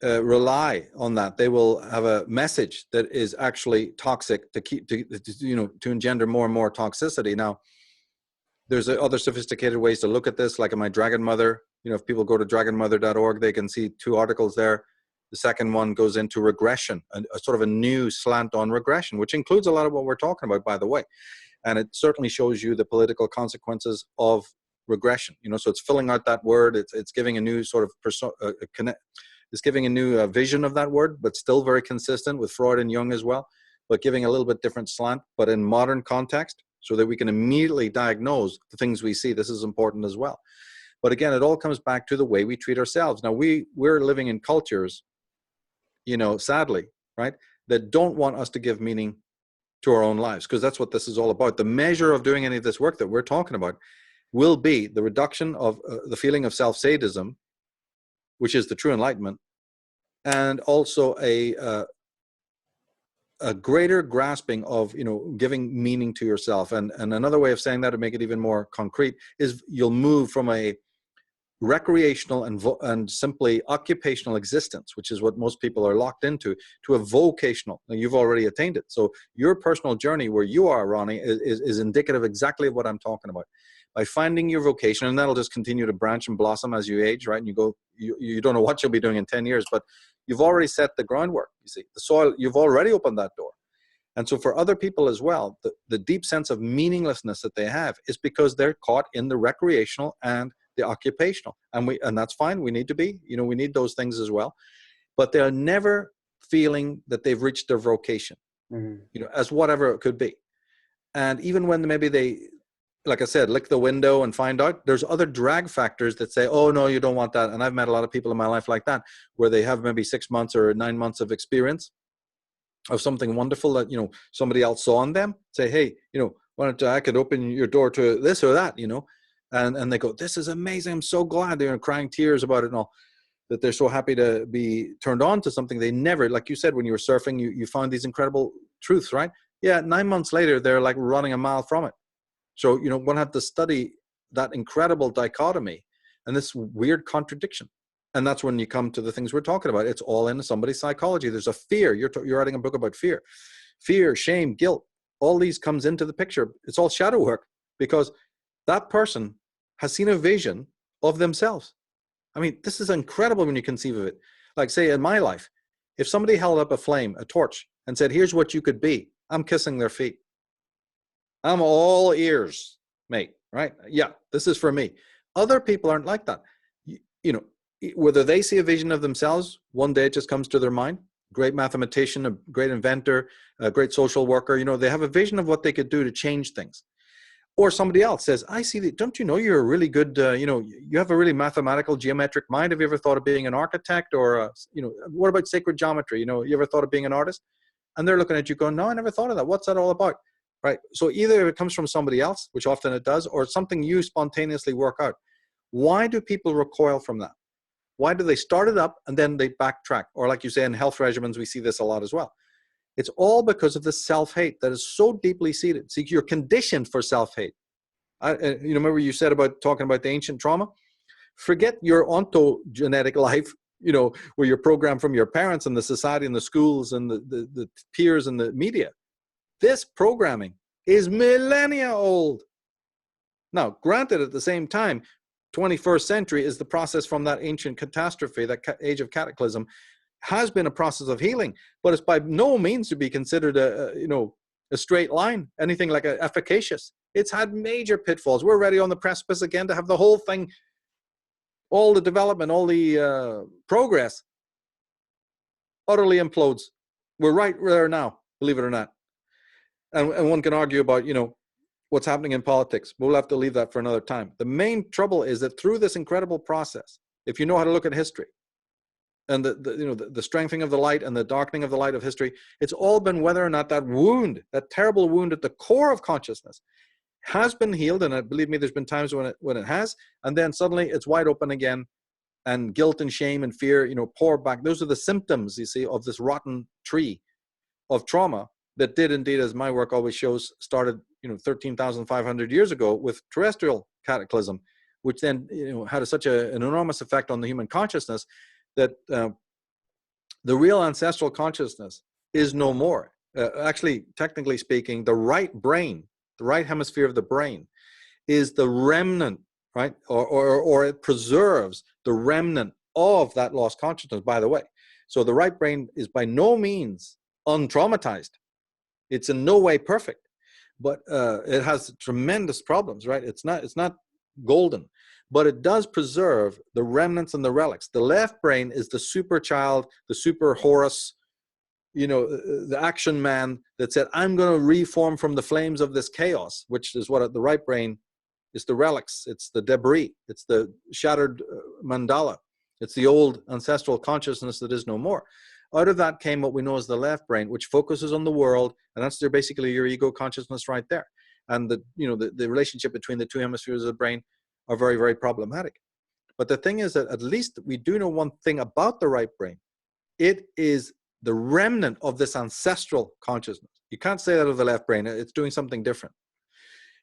rely on that. They will have a message that is actually toxic to engender more and more toxicity. Now, there's other sophisticated ways to look at this, like in my Dragon Mother. If people go to dragonmother.org, they can see 2 articles there. The second one goes into regression, a sort of a new slant on regression, which includes a lot of what we're talking about, by the way. And it certainly shows you the political consequences of regression. So it's filling out that word. It's giving a new sort of it's giving a new vision of that word, but still very consistent with Freud and Jung as well, but giving a little bit different slant, but in modern context, so that we can immediately diagnose the things we see. This is important as well. But again, it all comes back to the way we treat ourselves. Now, we're living in cultures, sadly, right, that don't want us to give meaning to our own lives, because that's what this is all about. The measure of doing any of this work that we're talking about will be the reduction of the feeling of self-sadism, which is the true enlightenment, and also a greater grasping of, giving meaning to yourself. And another way of saying that, to make it even more concrete, is you'll move from a recreational and simply occupational existence, which is what most people are locked into, to a vocational. Now, you've already attained it. So your personal journey where you are, Ronnie, is indicative exactly of what I'm talking about. By finding your vocation, and that'll just continue to branch and blossom as you age, right? And you don't know what you'll be doing in 10 years, but you've already set the groundwork. You see, the soil, you've already opened that door. And so for other people as well, the deep sense of meaninglessness that they have is because they're caught in the recreational and the occupational. And that's fine. We need to be, we need those things as well. But they're never feeling that they've reached their vocation, as whatever it could be. And even when maybe they, like I said, lick the window and find out, there's other drag factors that say, oh, no, you don't want that. And I've met a lot of people in my life like that, where they have maybe 6 months or 9 months of experience of something wonderful that, somebody else saw in them, say, hey, why don't I could open your door to this or that, and they go, this is amazing. I'm so glad. They're crying tears about it and all, that they're so happy to be turned on to something they never, like you said, when you were surfing, you found these incredible truths, right? Yeah, 9 months later, they're like running a mile from it. So, one had to study that incredible dichotomy and this weird contradiction. And that's when you come to the things we're talking about. It's all in somebody's psychology. There's a fear. You're writing a book about fear. Fear, shame, guilt, all these comes into the picture. It's all shadow work, because that person has seen a vision of themselves. I mean, this is incredible when you conceive of it. Like, say, in my life, if somebody held up a flame, a torch, and said, here's what you could be, I'm kissing their feet. I'm all ears, mate, right? Yeah, this is for me. Other people aren't like that. Whether they see a vision of themselves, one day it just comes to their mind. Great mathematician, a great inventor, a great social worker, they have a vision of what they could do to change things. Or somebody else says, I see that, don't you know you're a really good, you have a really mathematical, geometric mind. Have you ever thought of being an architect? Or, what about sacred geometry? You ever thought of being an artist? And they're looking at you going, no, I never thought of that. What's that all about? Right? So either it comes from somebody else, which often it does, or something you spontaneously work out. Why do people recoil from that? Why do they start it up and then they backtrack? Or like you say, in health regimens, we see this a lot as well. It's all because of the self-hate that is so deeply seated. See, you're conditioned for self-hate. Remember you said about talking about the ancient trauma? Forget your ontogenetic life, where you're programmed from your parents and the society and the schools and the peers and the media. This programming is millennia old. Now, granted, at the same time, 21st century is the process from that ancient catastrophe, that age of cataclysm, has been a process of healing, but it's by no means to be considered a straight line, anything like efficacious. It's had major pitfalls. We're ready on the precipice again to have the whole thing, all the development, all the progress utterly implodes. We're right there now, believe it or not. And one can argue about, what's happening in politics. We'll have to leave that for another time. The main trouble is that through this incredible process, if you know how to look at history and the strengthening of the light and the darkening of the light of history, it's all been whether or not that wound, that terrible wound at the core of consciousness, has been healed. And believe me, there's been times when it has, and then suddenly it's wide open again, and guilt and shame and fear, pour back. Those are the symptoms, you see, of this rotten tree of trauma that did indeed, as my work always shows, started 13,500 years ago with terrestrial cataclysm, which then had such an enormous effect on the human consciousness that the real ancestral consciousness is no more. Actually, technically speaking, the right brain, the right hemisphere of the brain, is the remnant, right? Or it preserves the remnant of that lost consciousness, by the way. So the right brain is by no means untraumatized. It's in no way perfect, but it has tremendous problems, right? It's not golden, but it does preserve the remnants and the relics. The left brain is the super child, the super Horus, the action man that said, I'm going to reform from the flames of this chaos, which is what the right brain is. The relics, it's the debris, it's the shattered mandala, it's the old ancestral consciousness that is no more. Out of that came what we know as the left brain, which focuses on the world, and that's basically your ego consciousness right there. And the relationship between the two hemispheres of the brain are very, very problematic. But the thing is that at least we do know one thing about the right brain. It is the remnant of this ancestral consciousness. You can't say that of the left brain. It's doing something different,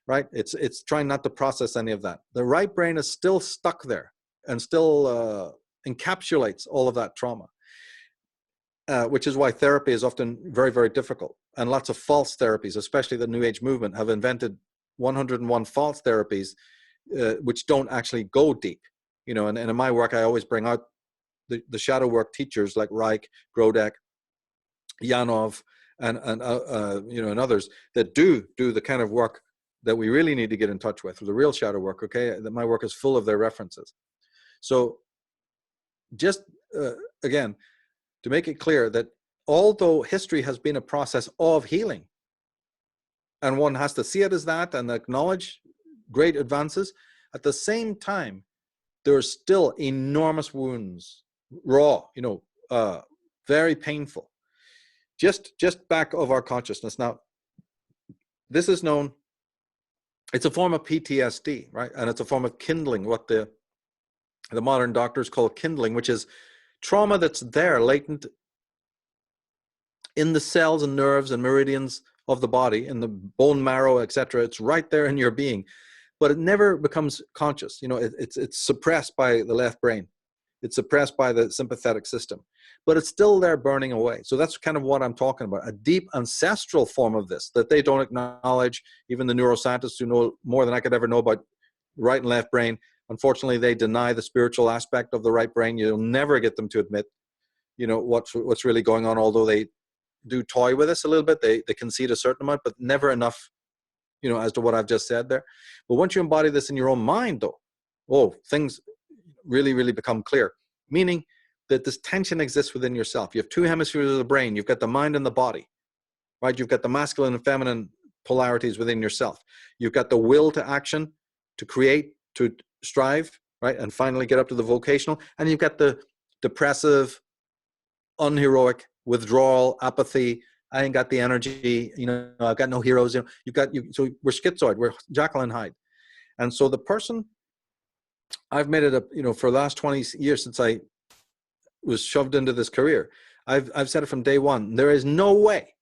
right? It's trying not to process any of that. The right brain is still stuck there and still encapsulates all of that trauma, which is why therapy is often very, very difficult. And lots of false therapies, especially the New Age movement, have invented 101 false therapies, which don't actually go deep. And in my work, I always bring out the shadow work teachers like Reich, Grodek, Yanov, and others that do the kind of work that we really need to get in touch with the real shadow work. Okay, that my work is full of their references. So, just again, to make it clear that although history has been a process of healing, and one has to see it as that and acknowledge great advances, at the same time, there are still enormous wounds, raw, very painful, just back of our consciousness. Now, this is known, it's a form of PTSD, right? And it's a form of kindling, what the modern doctors call kindling, which is trauma that's there, latent in the cells and nerves and meridians of the body, in the bone marrow, etc. It's right there in your being, but it never becomes conscious. It's suppressed by the left brain. It's suppressed by the sympathetic system, but it's still there burning away. So that's kind of what I'm talking about, a deep ancestral form of this that they don't acknowledge. Even the neuroscientists who know more than I could ever know about right and left brain, unfortunately, they deny the spiritual aspect of the right brain. You'll never get them to admit, what's really going on, although they do toy with us a little bit. They concede a certain amount, but never enough, as to what I've just said there. But once you embody this in your own mind, though, things really, really become clear, meaning that this tension exists within yourself. You have two hemispheres of the brain. You've got the mind and the body, right? You've got the masculine and feminine polarities within yourself. You've got the will to action, to create, to strive, right? And finally get up to the vocational. And you've got the depressive, unheroic, withdrawal, apathy. I ain't got the energy, I've got no heroes. So we're schizoid, we're Jekyll and Hyde. And so the person, I've made it for the last 20 years since I was shoved into this career, I've said it from day one, there is no way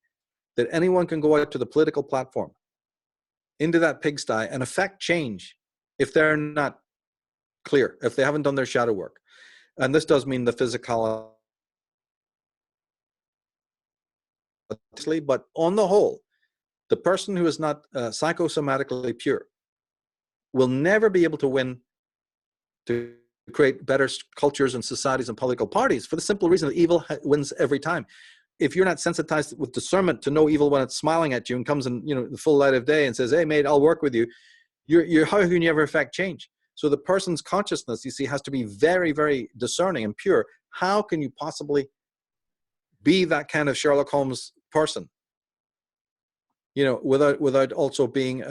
that anyone can go out to the political platform, into that pigsty, and affect change if they're not clear, if they haven't done their shadow work. And this does mean the physical, but on the whole, the person who is not psychosomatically pure will never be able to win, to create better cultures and societies and political parties, for the simple reason that evil wins every time. If you're not sensitized with discernment to know evil when it's smiling at you and comes in the full light of day and says, hey mate, I'll work with you, you're how can you ever affect change? So the person's consciousness, you see, has to be very, very discerning and pure. How can you possibly be that kind of Sherlock Holmes person, without also being in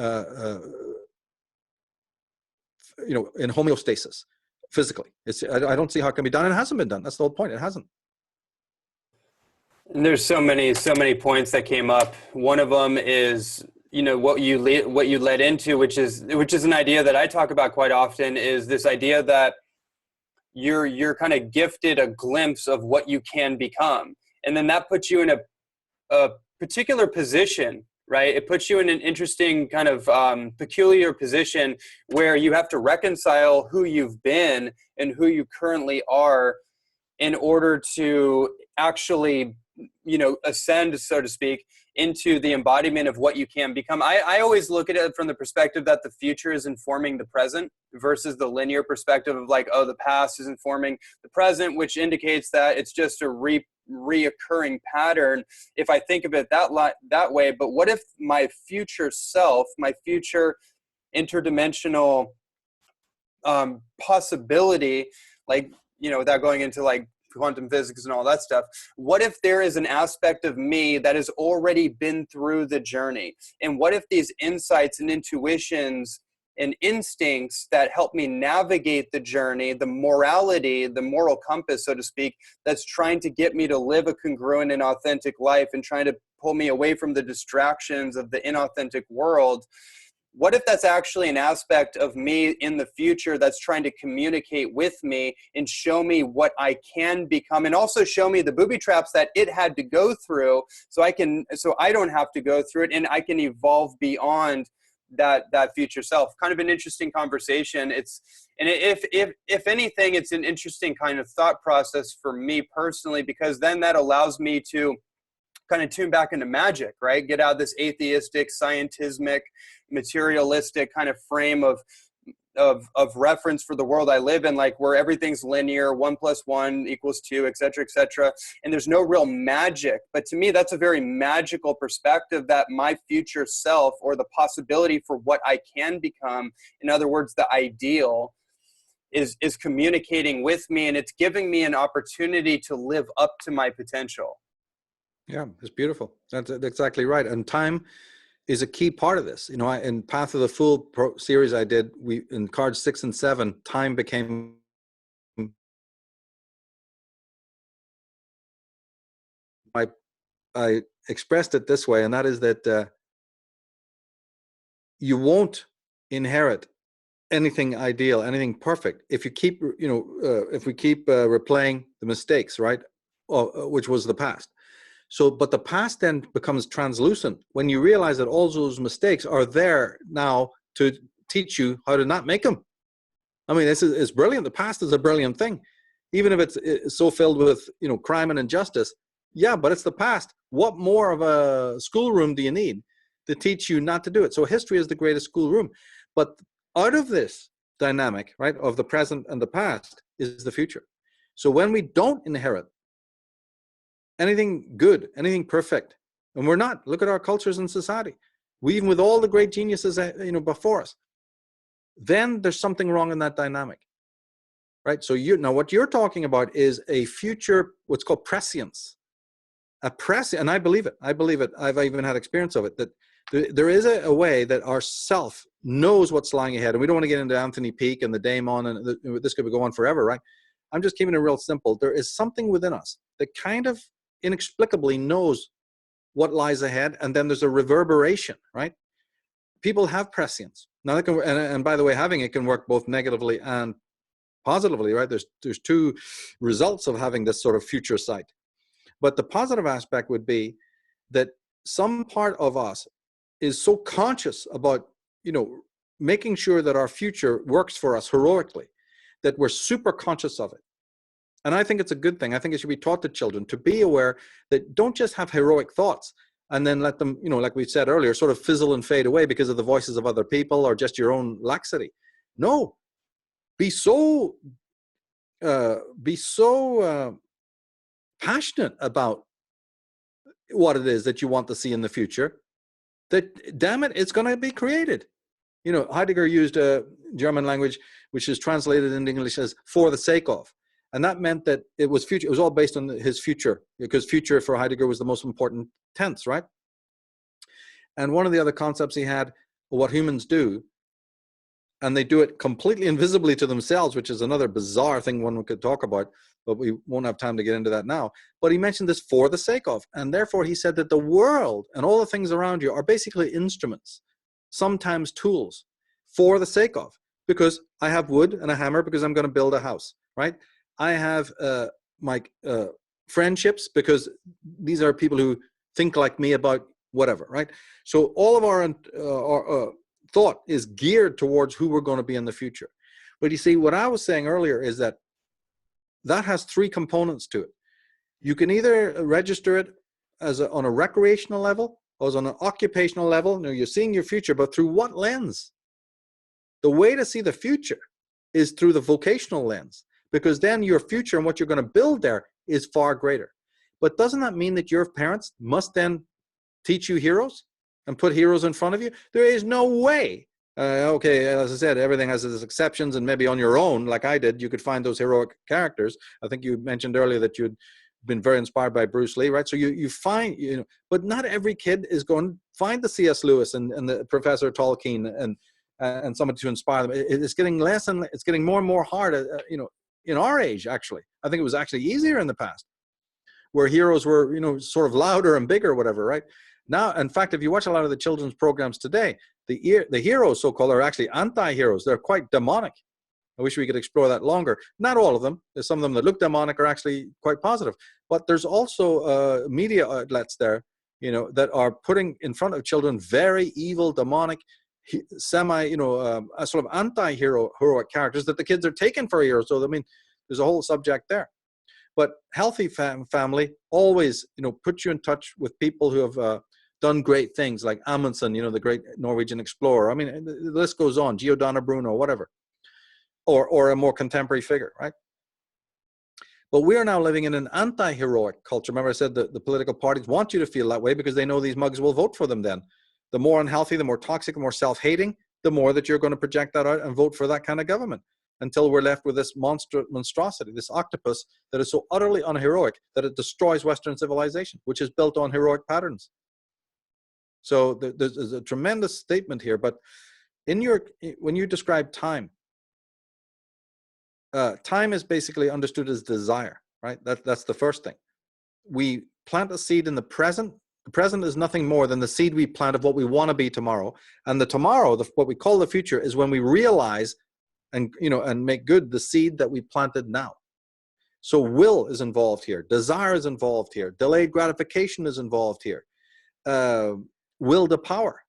homeostasis physically? I don't see how it can be done. And it hasn't been done. That's the whole point. It hasn't. And there's so many points that came up. One of them is, what you led into, which is an idea that I talk about quite often, is this idea that you're kind of gifted a glimpse of what you can become. And then that puts you in a particular position, right? It puts you in an interesting kind of peculiar position where you have to reconcile who you've been and who you currently are in order to actually, ascend, so to speak, into the embodiment of what you can become. I always look at it from the perspective that the future is informing the present versus the linear perspective of like, the past is informing the present, which indicates that it's just a reoccurring pattern if I think of it that way. But what if my future self, my future interdimensional possibility, like, without going into like quantum physics and all that stuff, what if there is an aspect of me that has already been through the journey? And what if these insights and intuitions and instincts that help me navigate the journey, the morality, the moral compass, so to speak, that's trying to get me to live a congruent and authentic life and trying to pull me away from the distractions of the inauthentic world. What if that's actually an aspect of me in the future that's trying to communicate with me and show me what I can become, and also show me the booby traps that it had to go through so I don't have to go through it, and I can evolve beyond that future self. Kind of an interesting conversation. If anything, it's an interesting kind of thought process for me personally, because then that allows me to kind of tune back into magic, right? Get out of this atheistic, scientismic, materialistic kind of frame of reference for the world I live in, like where everything's linear, 1 + 1 = 2, et cetera, and there's no real magic. But to me, that's a very magical perspective, that my future self, or the possibility for what I can become, in other words, the ideal, is communicating with me, and it's giving me an opportunity to live up to my potential. Yeah, it's beautiful. That's exactly right. And time is a key part of this. You know, in Path of the Fool series I did, in cards 6 and 7, time became I expressed it this way, and that is that you won't inherit anything ideal, anything perfect, if you keep, if we keep replaying the mistakes, right? Which was the past. So, but the past then becomes translucent when you realize that all those mistakes are there now to teach you how to not make them. I mean, it's brilliant. The past is a brilliant thing, even if it's so filled with, crime and injustice. Yeah, but it's the past. What more of a schoolroom do you need to teach you not to do it? So history is the greatest schoolroom. But out of this dynamic, right, of the present and the past is the future. So when we don't inherit anything good, anything perfect, and we're not, look at our cultures and society, we, even with all the great geniuses, before us, then there's something wrong in that dynamic, right? So now what you're talking about is a future, what's called prescience, and I believe it. I've even had experience of it, that there is a way that our self knows what's lying ahead. And we don't want to get into Anthony Peake and the daemon, and this could go on forever, right? I'm just keeping it real simple. There is something within us that kind of inexplicably knows what lies ahead, and then there's a reverberation, right? People have prescience. Now, they can, and by the way, having it can work both negatively and positively, right? There's two results of having this sort of future sight. But the positive aspect would be that some part of us is so conscious about, making sure that our future works for us heroically, that we're super conscious of it. And I think it's a good thing. I think it should be taught to children to be aware that don't just have heroic thoughts and then let them, like we said earlier, sort of fizzle and fade away because of the voices of other people or just your own laxity. No, be so passionate about what it is that you want to see in the future, that, damn it, it's going to be created. Heidegger used a German language which is translated into English as "for the sake of." And that meant that it was future. It was all based on his future, because future for Heidegger was the most important tense, right? And one of the other concepts he had, what humans do, and they do it completely invisibly to themselves, which is another bizarre thing one could talk about, but we won't have time to get into that now. But he mentioned this "for the sake of," and therefore he said that the world and all the things around you are basically instruments, sometimes tools, for the sake of, because I have wood and a hammer because I'm going to build a house, right? I have my friendships because these are people who think like me about whatever, right? So all of our thought is geared towards who we're going to be in the future. But you see, what I was saying earlier is that has three components to it. You can either register it as on a recreational level or as on an occupational level. Now, you're seeing your future, but through what lens? The way to see the future is through the vocational lens, because then your future and what you're going to build there is far greater. But doesn't that mean that your parents must then teach you heroes and put heroes in front of you? There is no way. Okay, as I said, everything has its exceptions, and maybe on your own, like I did, you could find those heroic characters. I think you mentioned earlier that you'd been very inspired by Bruce Lee, right? So you find, but not every kid is going to find the C.S. Lewis and the Professor Tolkien and and somebody to inspire them. It's getting less and it's getting more and more hard, in our age, actually. I think it was actually easier in the past, where heroes were, sort of louder and bigger, whatever, right? Now, in fact, if you watch a lot of the children's programs today, the heroes, so-called, are actually anti-heroes. They're quite demonic. I wish we could explore that longer. Not all of them. There's some of them that look demonic are actually quite positive. But there's also media outlets there, that are putting in front of children very evil, demonic, sort of anti-hero, heroic characters that the kids are taking for heroes. So, I mean, there's a whole subject there. But healthy family always, puts you in touch with people who have done great things, like Amundsen, the great Norwegian explorer. I mean, the list goes on, Giordano Bruno, whatever. Or a more contemporary figure, right? But we are now living in an anti-heroic culture. Remember I said that the political parties want you to feel that way because they know these mugs will vote for them then. The more unhealthy, the more toxic, the more self-hating, the more that you're going to project that out and vote for that kind of government, until we're left with this monstrosity, this octopus that is so utterly unheroic that it destroys Western civilization, which is built on heroic patterns. So there's a tremendous statement here. But when you describe time, time is basically understood as desire, right? That's the first thing. We plant a seed in the present. The present is nothing more than the seed we plant of what we want to be tomorrow. And the tomorrow, what we call the future, is when we realize and make good the seed that we planted now. So will is involved here. Desire is involved here. Delayed gratification is involved here. Will to power.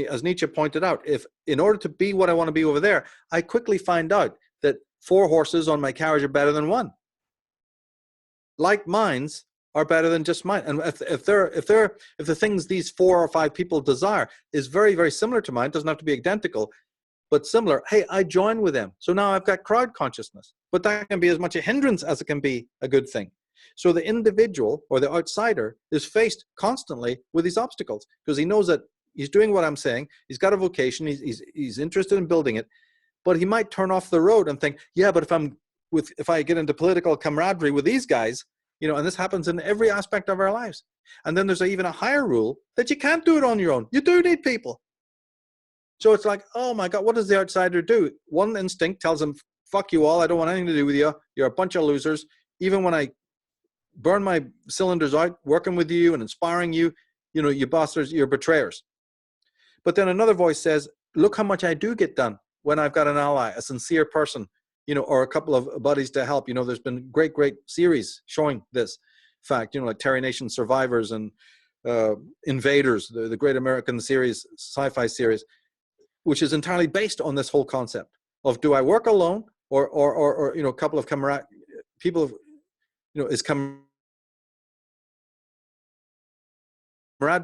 As Nietzsche pointed out, if in order to be what I want to be over there, I quickly find out that 4 horses on my carriage are better than 1. Like minds are better than just mine. And if the things these 4 or 5 people desire is very, very similar to mine, doesn't have to be identical, but similar, hey, I join with them. So now I've got crowd consciousness. But that can be as much a hindrance as it can be a good thing. So the individual or the outsider is faced constantly with these obstacles because he knows that he's doing what I'm saying. He's got a vocation. He's interested in building it. But he might turn off the road and think, yeah, but if I get into political camaraderie with these guys, and this happens in every aspect of our lives. And then there's even a higher rule that you can't do it on your own. You do need people. So it's like, oh my God, what does the outsider do? One instinct tells him, fuck you all. I don't want anything to do with you. You're a bunch of losers. Even when I burn my cylinders out, working with you and inspiring you, you bastards, you're betrayers. But then another voice says, look how much I do get done when I've got an ally, a sincere person, or a couple of buddies to help. There's been great series showing this fact, like Terry Nation Survivors and Invaders, the great American series, sci-fi series, which is entirely based on this whole concept of, do I work alone or a couple of people, is camaraderie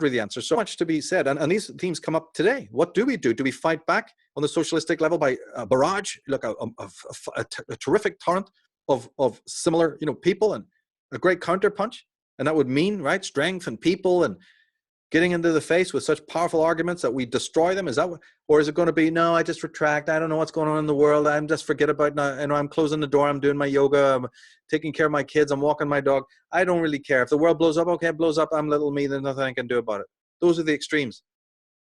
the answer? So much to be said, and these themes come up today. What do we do? Do we fight back on the socialistic level by a barrage, like a terrific torrent of similar people and a great counterpunch? And that would mean, right, strength and people and getting into the face with such powerful arguments that we destroy them? Is that what, or is it going to be, no, I just retract, I don't know what's going on in the world, I'm just forget about now, I'm closing the door, I'm doing my yoga, I'm taking care of my kids, I'm walking my dog, I don't really care. If the world blows up, okay, it blows up, I'm little me, there's nothing I can do about it. Those are the extremes.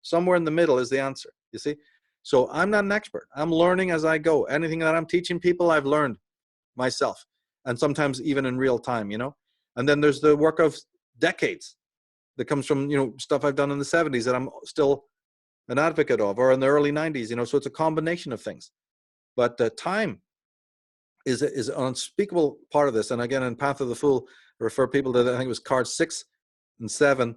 Somewhere in the middle is the answer, you see? So I'm not an expert. I'm learning as I go. Anything that I'm teaching people, I've learned myself, and sometimes even in real time, And then there's the work of decades that comes from, stuff I've done in the 70s that I'm still an advocate of, or in the early 90s, so it's a combination of things. But time is an unspeakable part of this. And again, in Path of the Fool, I refer people to, I think it was cards 6 and 7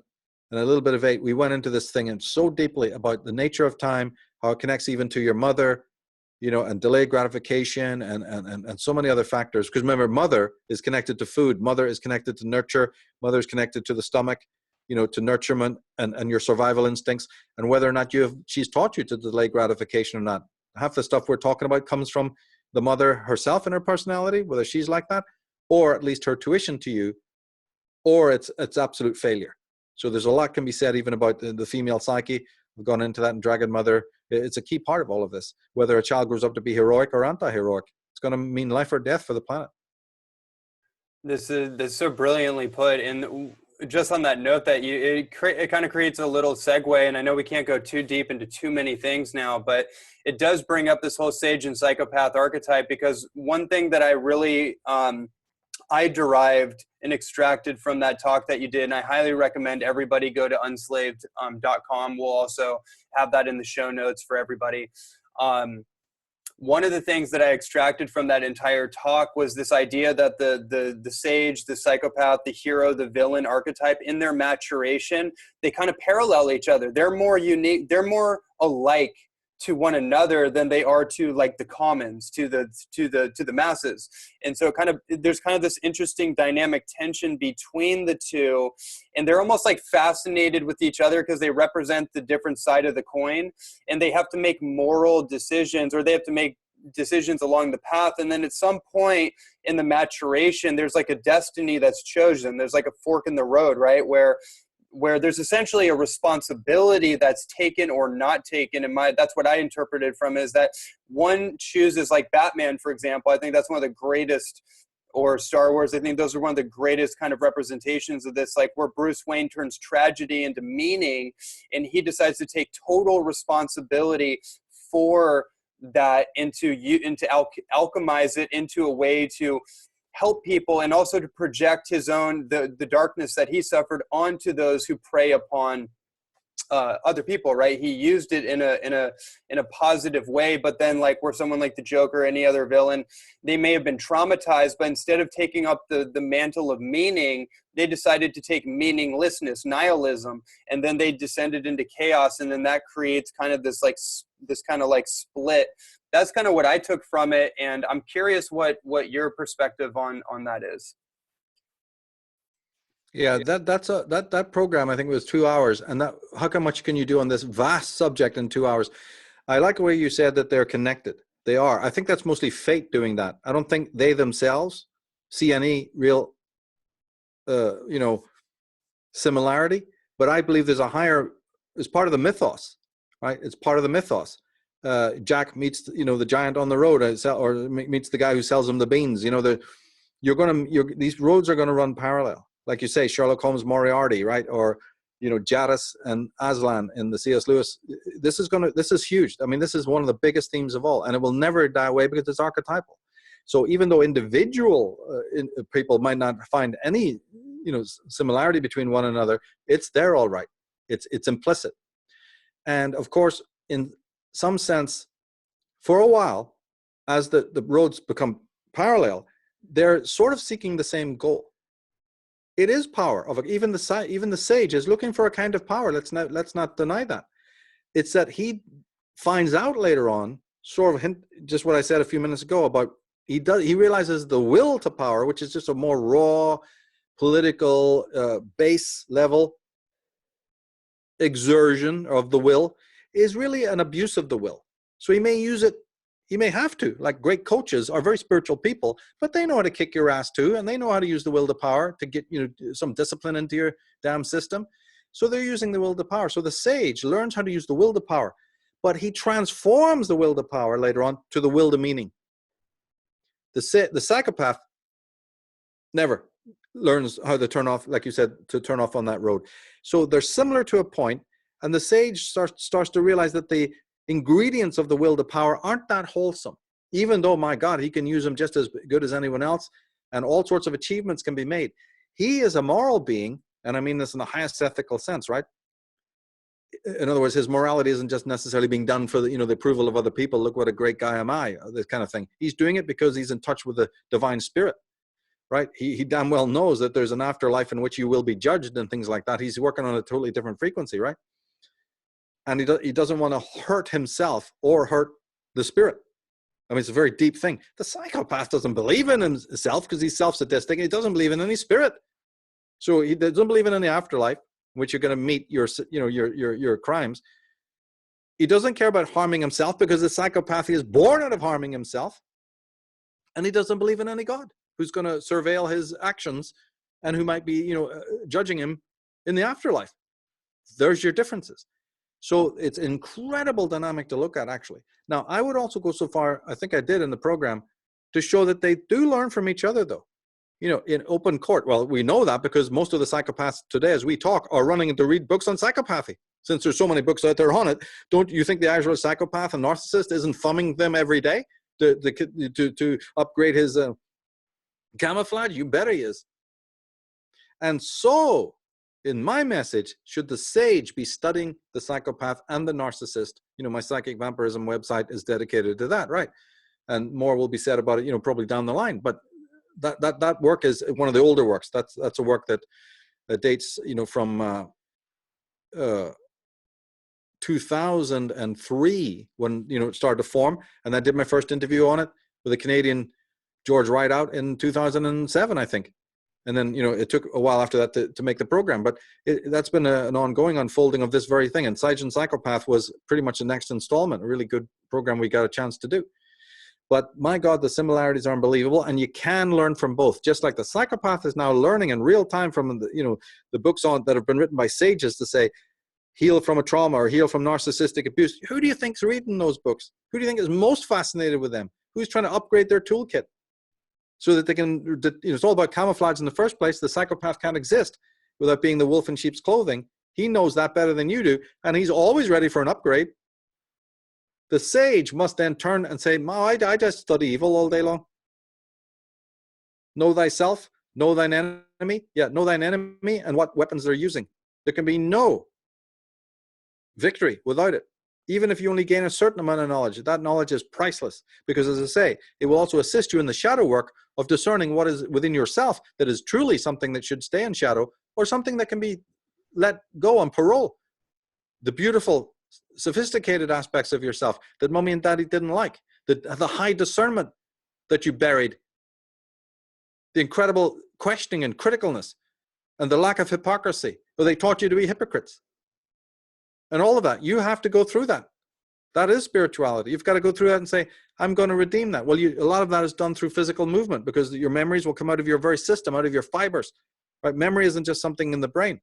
and a little bit of 8. We went into this thing and so deeply about the nature of time, how it connects even to your mother, and delayed gratification and so many other factors. Because remember, mother is connected to food. Mother is connected to nurture. Mother is connected to the stomach, to nurturement and your survival instincts, and whether or not she's taught you to delay gratification or not. Half the stuff we're talking about comes from the mother herself and her personality, whether she's like that, or at least her tuition to you, or it's absolute failure. So there's a lot can be said even about the female psyche. We've gone into that in Dragon Mother. It's a key part of all of this. Whether a child grows up to be heroic or anti-heroic, it's going to mean life or death for the planet. This is so brilliantly put. And just on that note that it kind of creates a little segue, and I know we can't go too deep into too many things now, but it does bring up this whole sage and psychopath archetype, because one thing that I really I derived and extracted from that talk that you did, and I highly recommend everybody go to unslaved.com. We'll also have that in the show notes for everybody. One of the things that I extracted from that entire talk was this idea that the sage, the psychopath, the hero, the villain archetype, in their maturation, they kind of parallel each other. They're more unique. They're more alike to one another than they are to like the commons, to the masses. And so there's kind of this interesting dynamic tension between the two, and they're almost like fascinated with each other because they represent the different side of the coin, and they have to make moral decisions, or they have to make decisions along the path. And then at some point in the maturation, there's like a destiny that's chosen. There's like a fork in the road, right? Where there's essentially a responsibility that's taken or not taken. And that's what I interpreted from, is that one chooses, like Batman, for example. I think that's one of the greatest, or Star Wars. I think those are one of the greatest kind of representations of this, like where Bruce Wayne turns tragedy into meaning, and he decides to take total responsibility for that, and to alchemize it into a way to help people, and also to project his own, the darkness that he suffered onto those who prey upon other people, right? He used it in a positive way, but then like where someone like the Joker or any other villain, they may have been traumatized, but instead of taking up the mantle of meaning, they decided to take meaninglessness, nihilism, and then they descended into chaos, and then that creates kind of this kind of split. That's kind of what I took from it, and I'm curious what your perspective on that is. Yeah, that program, I think, was 2 hours, and how much can you do on this vast subject in 2 hours? I like the way you said that they're connected. They are. I think that's mostly fate doing that. I don't think they themselves see any real, similarity. But I believe there's it's part of the mythos, right? It's part of the mythos. Jack meets the giant on the road, or meets the guy who sells him the beans. These roads are going to run parallel, like you say, Sherlock Holmes, Moriarty, right? Or Jadis and Aslan in the C.S. Lewis. This is huge. I mean, this is one of the biggest themes of all, and it will never die away because it's archetypal. So even though individual people might not find any similarity between one another, it's there all right. It's implicit. And of course, in some sense, for a while, as the roads become parallel, they're sort of seeking the same goal. It is power. Even the sage is looking for a kind of power. Let's not deny that. It's that he finds out later on, sort of just what I said a few minutes ago about he realizes the will to power, which is just a more raw political base level exertion of the will, is really an abuse of the will. So he may use it, he may have to, like great coaches are very spiritual people, but they know how to kick your ass too, and they know how to use the will to power to get some discipline into your damn system. So they're using the will to power. So the sage learns how to use the will to power, but he transforms the will to power later on to the will to meaning. The psychopath never learns how to turn off, like you said, to turn off on that road. So they're similar to a point, and the sage starts to realize that the ingredients of the will to power aren't that wholesome, even though, my God, he can use them just as good as anyone else, and all sorts of achievements can be made. He is a moral being, and I mean this in the highest ethical sense, right? In other words, his morality isn't just necessarily being done for the approval of other people. Look what a great guy am I, this kind of thing. He's doing it because he's in touch with the divine spirit, right? He damn well knows that there's an afterlife in which you will be judged and things like that. He's working on a totally different frequency, right? And he doesn't want to hurt himself or hurt the spirit. I mean, it's a very deep thing. The psychopath doesn't believe in himself because he's self-sadistic. He doesn't believe in any spirit. So he doesn't believe in any afterlife in which you're going to meet your crimes. He doesn't care about harming himself because the psychopath is born out of harming himself. And he doesn't believe in any God who's going to surveil his actions and who might be, judging him in the afterlife. There's your differences. So it's incredible dynamic to look at, actually. Now, I would also go so far, I think I did in the program, to show that they do learn from each other, though. in open court. Well, we know that because most of the psychopaths today, as we talk, are running to read books on psychopathy. Since there's so many books out there on it, don't you think the actual psychopath and narcissist isn't thumbing them every day to upgrade his camouflage? You bet he is. And so, in my message, should the sage be studying the psychopath and the narcissist? My psychic vampirism website is dedicated to that, right? And more will be said about it, probably down the line. But that work is one of the older works. That's a work that dates, from 2003 when it started to form, and I did my first interview on it with a Canadian George Rideout in 2007, I think. And then it took a while after that to make the program, but that's been an ongoing unfolding of this very thing. And Sage and Psychopath was pretty much the next installment, a really good program we got a chance to do. But my God, the similarities are unbelievable, and you can learn from both. Just like the psychopath is now learning in real time from the books that have been written by sages to say, heal from a trauma or heal from narcissistic abuse. Who do you think's reading those books? Who do you think is most fascinated with them? Who's trying to upgrade their toolkit so that they can? It's all about camouflage in the first place. The psychopath can't exist without being the wolf in sheep's clothing. He knows that better than you do, and he's always ready for an upgrade. The sage must then turn and say, I just study evil all day long. Know thyself, know thine enemy. Yeah, know thine enemy and what weapons they're using. There can be no victory without it. Even if you only gain a certain amount of knowledge, that knowledge is priceless. Because as I say, it will also assist you in the shadow work of discerning what is within yourself that is truly something that should stay in shadow or something that can be let go on parole. The beautiful, sophisticated aspects of yourself that mommy and daddy didn't like, the high discernment that you buried, the incredible questioning and criticalness, and the lack of hypocrisy, where they taught you to be hypocrites. And all of that, you have to go through that. That is spirituality. You've got to go through that and say, I'm going to redeem that. Well, a lot of that is done through physical movement because your memories will come out of your very system, out of your fibers. Right? Memory isn't just something in the brain.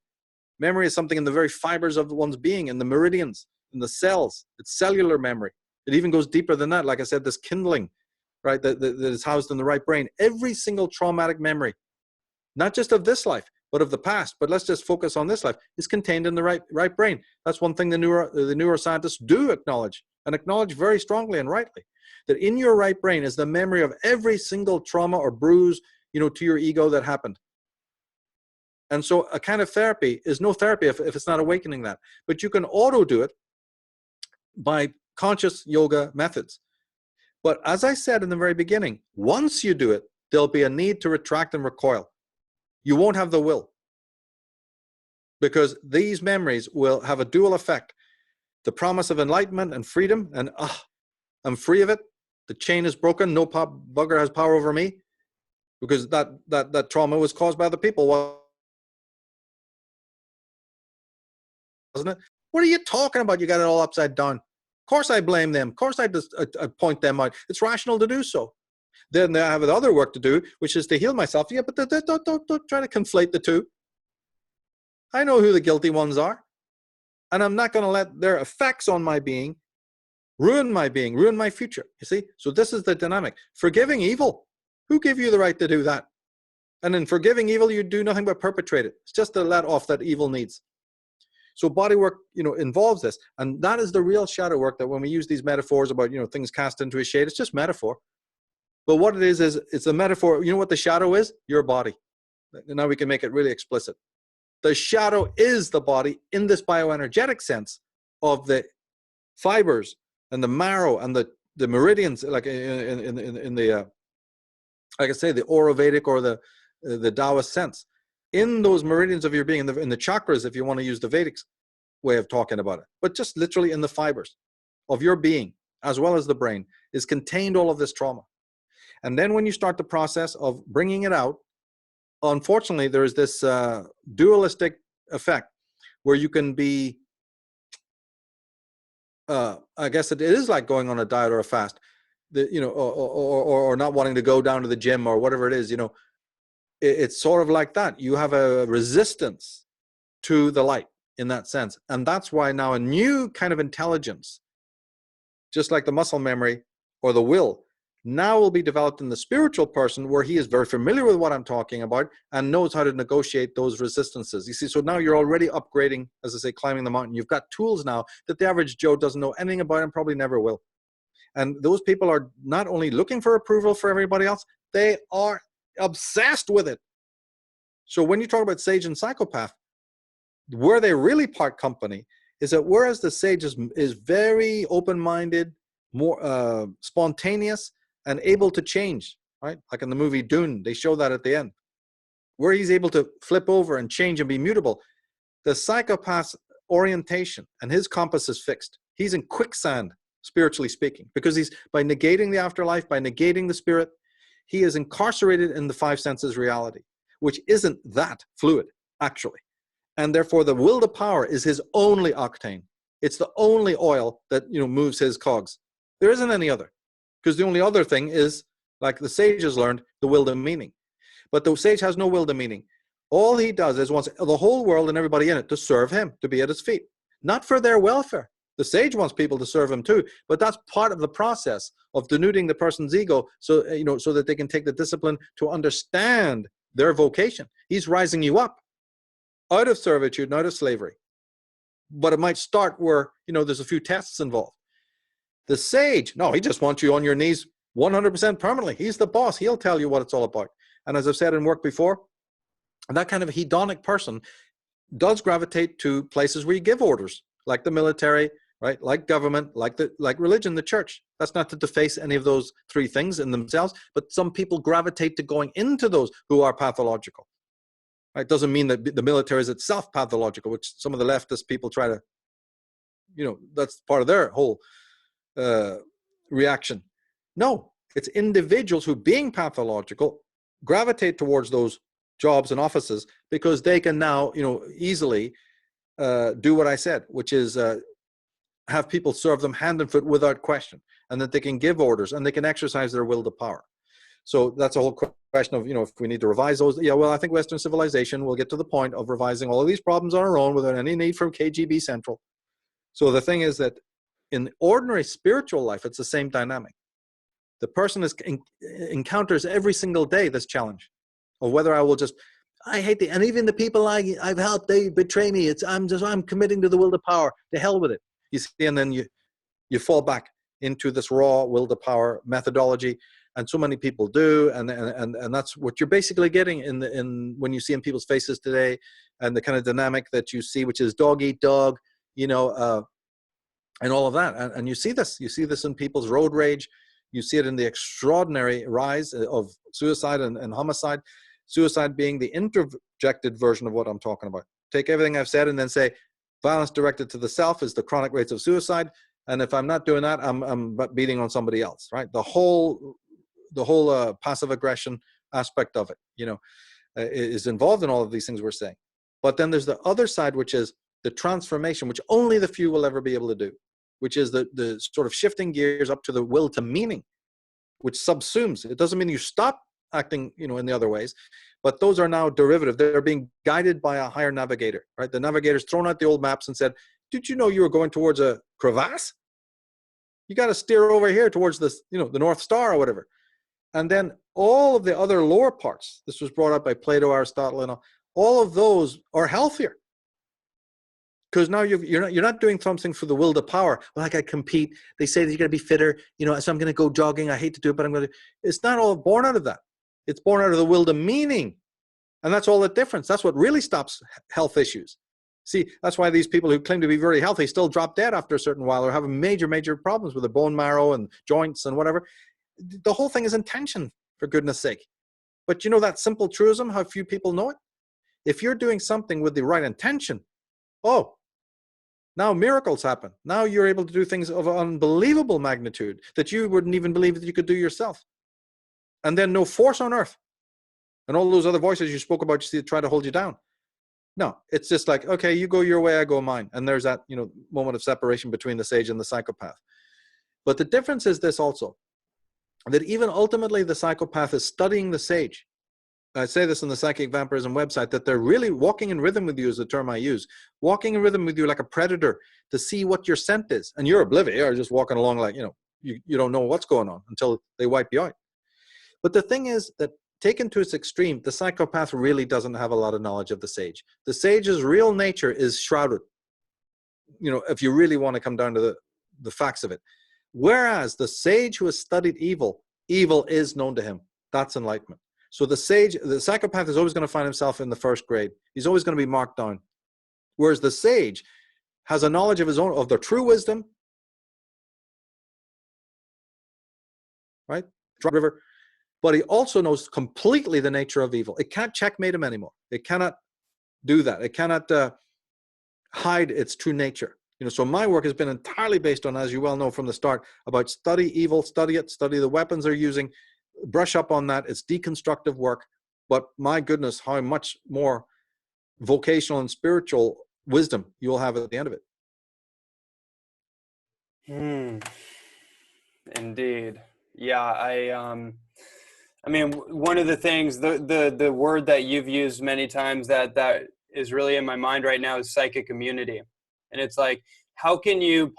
Memory is something in the very fibers of one's being, in the meridians, in the cells. It's cellular memory. It even goes deeper than that. Like I said, this kindling, right, that is housed in the right brain. Every single traumatic memory, not just of this life, but of the past, but let's just focus on this life, is contained in the right brain. That's one thing the neuroscientists do acknowledge, and acknowledge very strongly and rightly, that in your right brain is the memory of every single trauma or bruise, to your ego that happened. And so a kind of therapy is no therapy if it's not awakening that. But you can auto do it by conscious yoga methods. But as I said in the very beginning, once you do it, there'll be a need to retract and recoil. You won't have the will, because these memories will have a dual effect. The promise of enlightenment and freedom, and I'm free of it. The chain is broken. No bugger has power over me, because that trauma was caused by other people, wasn't it? What are you talking about? You got it all upside down. Of course I blame them. Of course I point them out. It's rational to do so. Then I have other work to do, which is to heal myself. Yeah, but don't try to conflate the two. I know who the guilty ones are. And I'm not going to let their effects on my being ruin my being, ruin my future. You see? So this is the dynamic. Forgiving evil. Who gave you the right to do that? And in forgiving evil, you do nothing but perpetrate it. It's just the let off that evil needs. So body work, involves this. And that is the real shadow work, that when we use these metaphors about, things cast into a shade, it's just metaphor. But what it is it's a metaphor. You know what the shadow is? Your body. Now we can make it really explicit. The shadow is the body in this bioenergetic sense of the fibers and the marrow and the meridians, like in the, like I say, the Aurovedic or the Taoist sense. In those meridians of your being, in the chakras, if you want to use the Vedic way of talking about it, but just literally in the fibers of your being, as well as the brain, is contained all of this trauma. And then when you start the process of bringing it out, unfortunately, there is this dualistic effect where you can be, I guess it is like going on a diet or a fast, or not wanting to go down to the gym or whatever it is, it's sort of like that. You have a resistance to the light in that sense. And that's why now a new kind of intelligence, just like the muscle memory or the will, now will be developed in the spiritual person, where he is very familiar with what I'm talking about and knows how to negotiate those resistances. You see, so now you're already upgrading, as I say, climbing the mountain. You've got tools now that the average Joe doesn't know anything about and probably never will. And those people are not only looking for approval for everybody else, they are obsessed with it. So when you talk about sage and psychopath, where they really part company is that whereas the sage is very open-minded, more spontaneous, and able to change, right? Like in the movie Dune, they show that at the end, where he's able to flip over and change and be mutable. The psychopath's orientation and his compass is fixed. He's in quicksand, spiritually speaking, because he's, by negating the afterlife, by negating the spirit, he is incarcerated in the five senses reality, which isn't that fluid, actually. And therefore, the will to power is his only octane. It's the only oil that, you know, moves his cogs. There isn't any other. Because the only other thing is, like the sage has learned, the will to meaning. But the sage has no will to meaning. All he does is wants the whole world and everybody in it to serve him, to be at his feet. Not for their welfare. The sage wants people to serve him too, but that's part of the process of denuding the person's ego, so, you know, so that they can take the discipline to understand their vocation. He's rising you up out of servitude and out of slavery. But it might start where, you know, there's a few tests involved. The sage, no, he just wants you on your knees 100% permanently. He's the boss. He'll tell you what it's all about. And as I've said in work before, that kind of hedonic person does gravitate to places where you give orders, like the military, right? Like government, like religion, the church. That's not to deface any of those three things in themselves, but some people gravitate to going into those who are pathological. Right? Doesn't mean that the military is itself pathological, which some of the leftist people try to, you know, that's part of their whole reaction. No, it's individuals who, being pathological, gravitate towards those jobs and offices because they can now, you know, easily do what I said, which is have people serve them hand and foot without question, and that they can give orders and they can exercise their will to power. So that's a whole question of, you know, if we need to revise those. Yeah, well, I think Western civilization will get to the point of revising all of these problems on our own without any need for KGB Central. So the thing is that in ordinary spiritual life, it's the same dynamic. The person encounters every single day this challenge of whether I will just, I hate the, and even the people I've helped, they betray me. I'm committing to the will to power. To hell with it. You see, and then you fall back into this raw will to power methodology, and so many people do, and that's what you're basically getting in when you see in people's faces today, and the kind of dynamic that you see, which is dog eat dog, you know, and all of that, and you see this in people's road rage. You see it in the extraordinary rise of suicide and homicide. Suicide being the interjected version of what I'm talking about. Take everything I've said and then say, violence directed to the self is the chronic rates of suicide. And if I'm not doing that, I'm beating on somebody else, right? The whole passive aggression aspect of it, you know, is involved in all of these things we're saying. But then there's the other side, which is the transformation, which only the few will ever be able to do, which is the sort of shifting gears up to the will to meaning, which subsumes. It doesn't mean you stop acting, you know, in the other ways, but those are now derivative. They're being guided by a higher navigator, right? The navigator's thrown out the old maps and said, did you know you were going towards a crevasse? You got to steer over here towards this, you know, the North Star or whatever. And then all of the other lower parts, this was brought up by Plato, Aristotle, and all of those are healthier. Because now you're not doing something for the will to power. Well, like I compete. They say that you got to be fitter, you know, so I'm going to go jogging. I hate to do it, but I'm going to. It's not all born out of that. It's born out of the will to meaning. And that's all the difference. That's what really stops health issues. See, that's why these people who claim to be very healthy still drop dead after a certain while or have major, major problems with the bone marrow and joints and whatever. The whole thing is intention, for goodness sake. But you know that simple truism, how few people know it? If you're doing something with the right intention, oh, now miracles happen. Now you're able to do things of unbelievable magnitude that you wouldn't even believe that you could do yourself. And then no force on earth. And all those other voices you spoke about, you see, try to hold you down. No, it's just like, okay, you go your way, I go mine. And there's that, you know, moment of separation between the sage and the psychopath. But the difference is this also, that even ultimately the psychopath is studying the sage. I say this on the Psychic Vampirism website, that they're really walking in rhythm with you is the term I use. Walking in rhythm with you like a predator to see what your scent is. And you're oblivious. You're just walking along like, you know, you don't know what's going on until they wipe you out. But the thing is that taken to its extreme, the psychopath really doesn't have a lot of knowledge of the sage. The sage's real nature is shrouded, if you really want to come down to the facts of it. Whereas the sage who has studied evil, evil is known to him. That's enlightenment. So the psychopath is always going to find himself in the first grade. He's always going to be marked down. Whereas the sage has a knowledge of his own, of the true wisdom, right? River. But he also knows completely the nature of evil. It can't checkmate him anymore. It cannot do that. It cannot hide its true nature. So my work has been entirely based on, as you well know from the start, about study evil, study it, study the weapons they're using, brush up on that. It's deconstructive work. But my goodness, how much more vocational and spiritual wisdom you'll have at the end of it. Indeed. Yeah, I mean, one of the things, the word that you've used many times that is really in my mind right now is psychic immunity. And it's like, how can you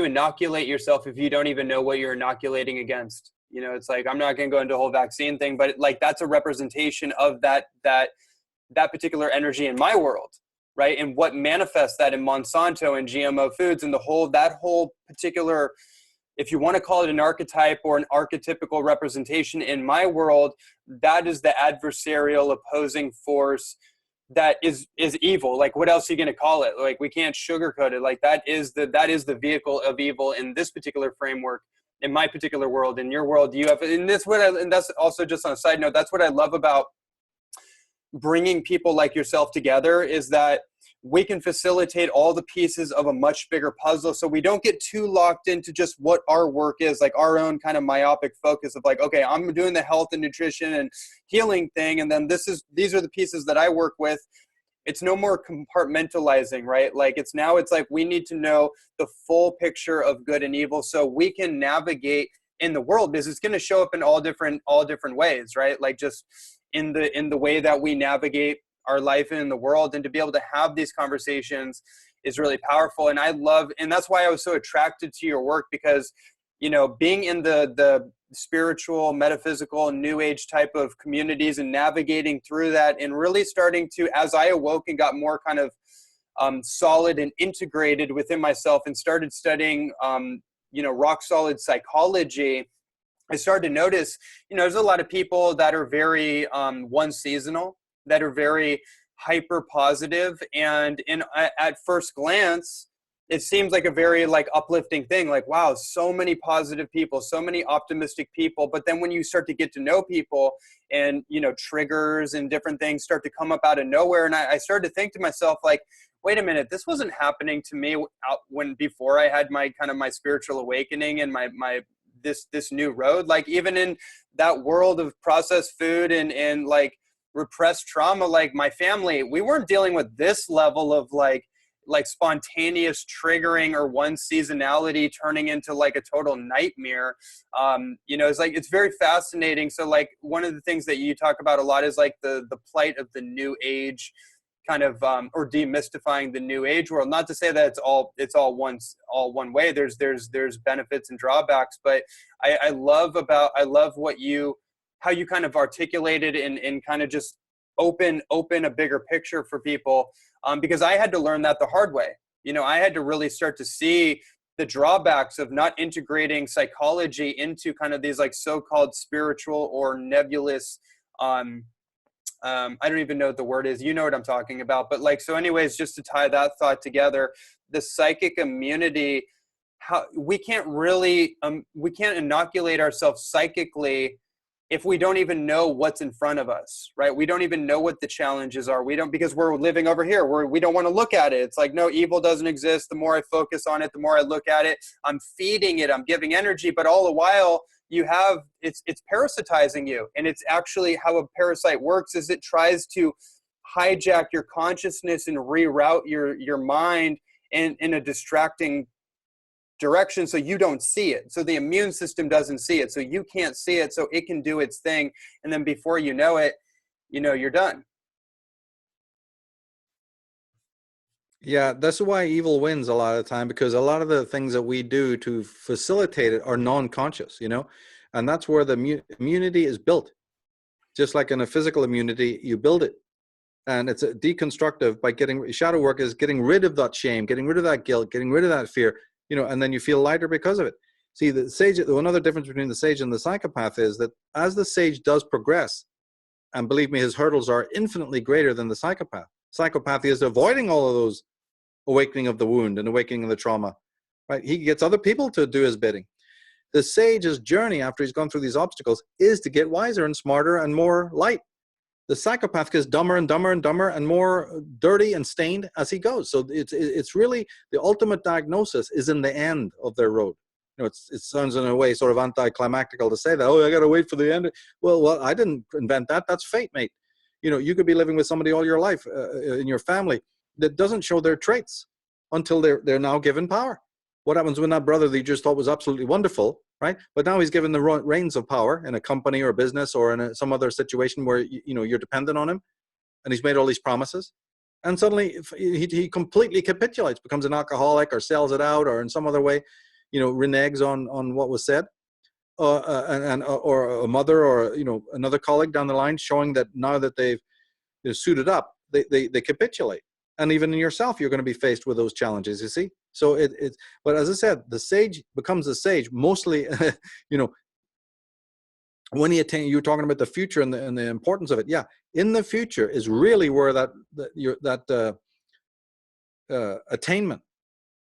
inoculate yourself if you don't even know what you're inoculating against? It's like, I'm not going to go into the whole vaccine thing, but like, that's a representation of that particular energy in my world, right? And what manifests that in Monsanto and GMO foods and that whole particular, if you want to call it an archetype or an archetypical representation in my world, that is the adversarial opposing force that is evil. Like, what else are you going to call it? Like, we can't sugarcoat it. Like, that is the vehicle of evil in this particular framework, in my particular world. In your world, you have, and that's also, just on a side note, that's what I love about bringing people like yourself together, is that we can facilitate all the pieces of a much bigger puzzle. So we don't get too locked into just what our work is, like our own kind of myopic focus of like, okay, I'm doing the health and nutrition and healing thing. And then these are the pieces that I work with. It's no more compartmentalizing, right? Like it's like, we need to know the full picture of good and evil so we can navigate in the world, because it's going to show up in all different ways, right? Like just in the way that we navigate our life in the world, and to be able to have these conversations is really powerful. And and that's why I was so attracted to your work, because, being in the spiritual, metaphysical, new age type of communities and navigating through that, and really starting to, as I awoke and got more kind of solid and integrated within myself and started studying, rock solid psychology, I started to notice, there's a lot of people that are very one seasonal, that are very hyper positive. And at first glance, it seems like a very like uplifting thing. Like, wow, so many positive people, so many optimistic people. But then when you start to get to know people and, triggers and different things start to come up out of nowhere. And I started to think to myself, like, wait a minute, this wasn't happening to me before I had my spiritual awakening and this new road. Like even in that world of processed food and like repressed trauma, like my family, we weren't dealing with this level of like spontaneous triggering or one seasonality turning into like a total nightmare. It's like, it's very fascinating. So like one of the things that you talk about a lot is like the plight of the new age kind of, or demystifying the new age world. Not to say that it's all one way. There's benefits and drawbacks, but I love how you kind of articulated and kind of just open a bigger picture for people. Because I had to learn that the hard way. I had to really start to see the drawbacks of not integrating psychology into kind of these like so-called spiritual or nebulous, I don't even know what the word is. You know what I'm talking about. But like, so anyways, just to tie that thought together, the psychic immunity, how we can't inoculate ourselves psychically if we don't even know what's in front of us, right? We don't even know what the challenges are. Because we're living over here where we don't want to look at it. It's like, no, evil doesn't exist. The more I focus on it, the more I look at it, I'm feeding it, I'm giving energy, but all the while it's parasitizing you. And it's actually how a parasite works is it tries to hijack your consciousness and reroute your mind in a distracting direction so you don't see it. So the immune system doesn't see it. So you can't see it. So it can do its thing. And then before you know it, you're done. Yeah, that's why evil wins a lot of the time, because a lot of the things that we do to facilitate it are non-conscious, and that's where the immunity is built. Just like in a physical immunity, you build it, and it's a deconstructive by getting shadow work is getting rid of that shame, getting rid of that guilt, getting rid of that fear, and then you feel lighter because of it. See, the sage, another difference between the sage and the psychopath is that as the sage does progress, and believe me, his hurdles are infinitely greater than the psychopath. Psychopath is avoiding all of those awakening of the wound and awakening of the trauma, right? He gets other people to do his bidding. The sage's journey after he's gone through these obstacles is to get wiser and smarter and more light. The psychopath gets dumber and dumber and dumber and more dirty and stained as he goes. So it's really the ultimate diagnosis is in the end of their road. It sounds in a way sort of anticlimactical to say that, oh, I got to wait for the end. Well, I didn't invent that. That's fate, mate. You could be living with somebody all your life in your family that doesn't show their traits until they're now given power. What happens when that brother that you just thought was absolutely wonderful, right? But now he's given the reins of power in a company or a business or in some other situation where you're dependent on him, and he's made all these promises, and suddenly he completely capitulates, becomes an alcoholic, or sells it out, or in some other way, reneges on what was said, or a mother or another colleague down the line, showing that now that they've suited up, they capitulate. And even in yourself, you're going to be faced with those challenges, you see? So but as I said, the sage becomes a sage mostly, when he you're talking about the future and the importance of it. Yeah, in the future is really where that attainment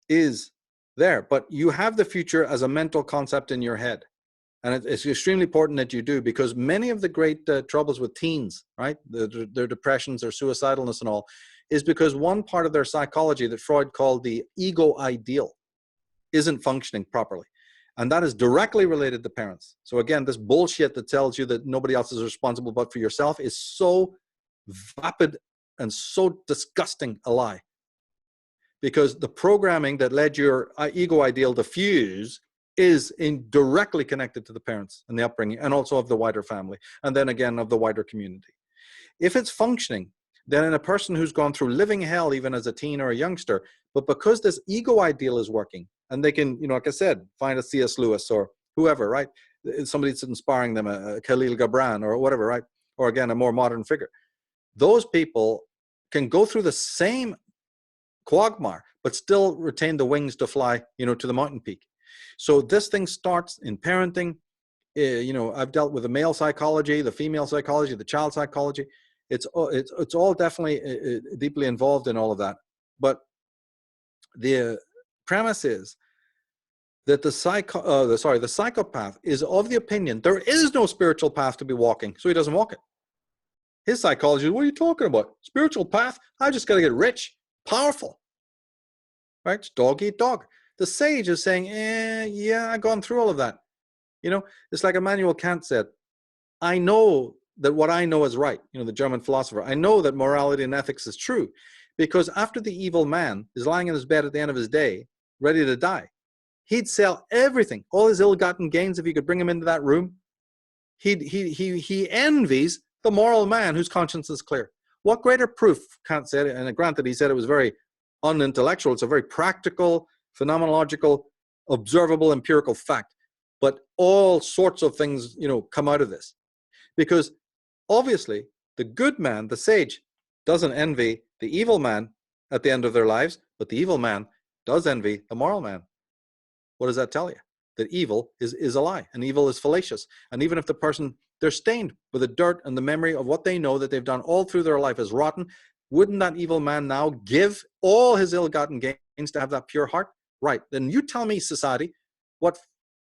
is there. But you have the future as a mental concept in your head. And it's extremely important that you do, because many of the great troubles with teens, right, their depressions, their suicidalness and all, is because one part of their psychology that Freud called the ego ideal isn't functioning properly. And that is directly related to parents. So again, this bullshit that tells you that nobody else is responsible but for yourself is so vapid and so disgusting a lie. Because the programming that led your ego ideal to fuse is directly connected to the parents and the upbringing, and also of the wider family, and then again of the wider community. If it's functioning, then in a person who's gone through living hell even as a teen or a youngster, but because this ego ideal is working, and they can, like I said, find a C.S. Lewis or whoever, right? Somebody that's inspiring them, a Khalil Gibran or whatever, right? Or again, a more modern figure. Those people can go through the same quagmire, but still retain the wings to fly, to the mountain peak. So this thing starts in parenting. I've dealt with the male psychology, the female psychology, the child psychology. It's all definitely deeply involved in all of that. But the premise is that the psychopath is of the opinion there is no spiritual path to be walking, so he doesn't walk it. His psychology is, what are you talking about? Spiritual path? I just got to get rich, powerful, right? It's dog eat dog. The sage is saying, yeah, I've gone through all of that. It's like Immanuel Kant said, I know that what I know is right. The German philosopher. I know that morality and ethics is true, because after the evil man is lying in his bed at the end of his day, ready to die, he'd sell everything, all his ill-gotten gains, if you could bring him into that room. He envies the moral man whose conscience is clear. What greater proof, Kant said, and granted, he said it was very unintellectual. It's a very practical, phenomenological, observable, empirical fact. But all sorts of things, come out of this. Because obviously, the good man, the sage, doesn't envy the evil man at the end of their lives, but the evil man does envy the moral man. What does that tell you? That evil is a lie, and evil is fallacious. And even if the person, they're stained with the dirt and the memory of what they know that they've done all through their life is rotten, wouldn't that evil man now give all his ill-gotten gains to have that pure heart? Right. Then you tell me, society, what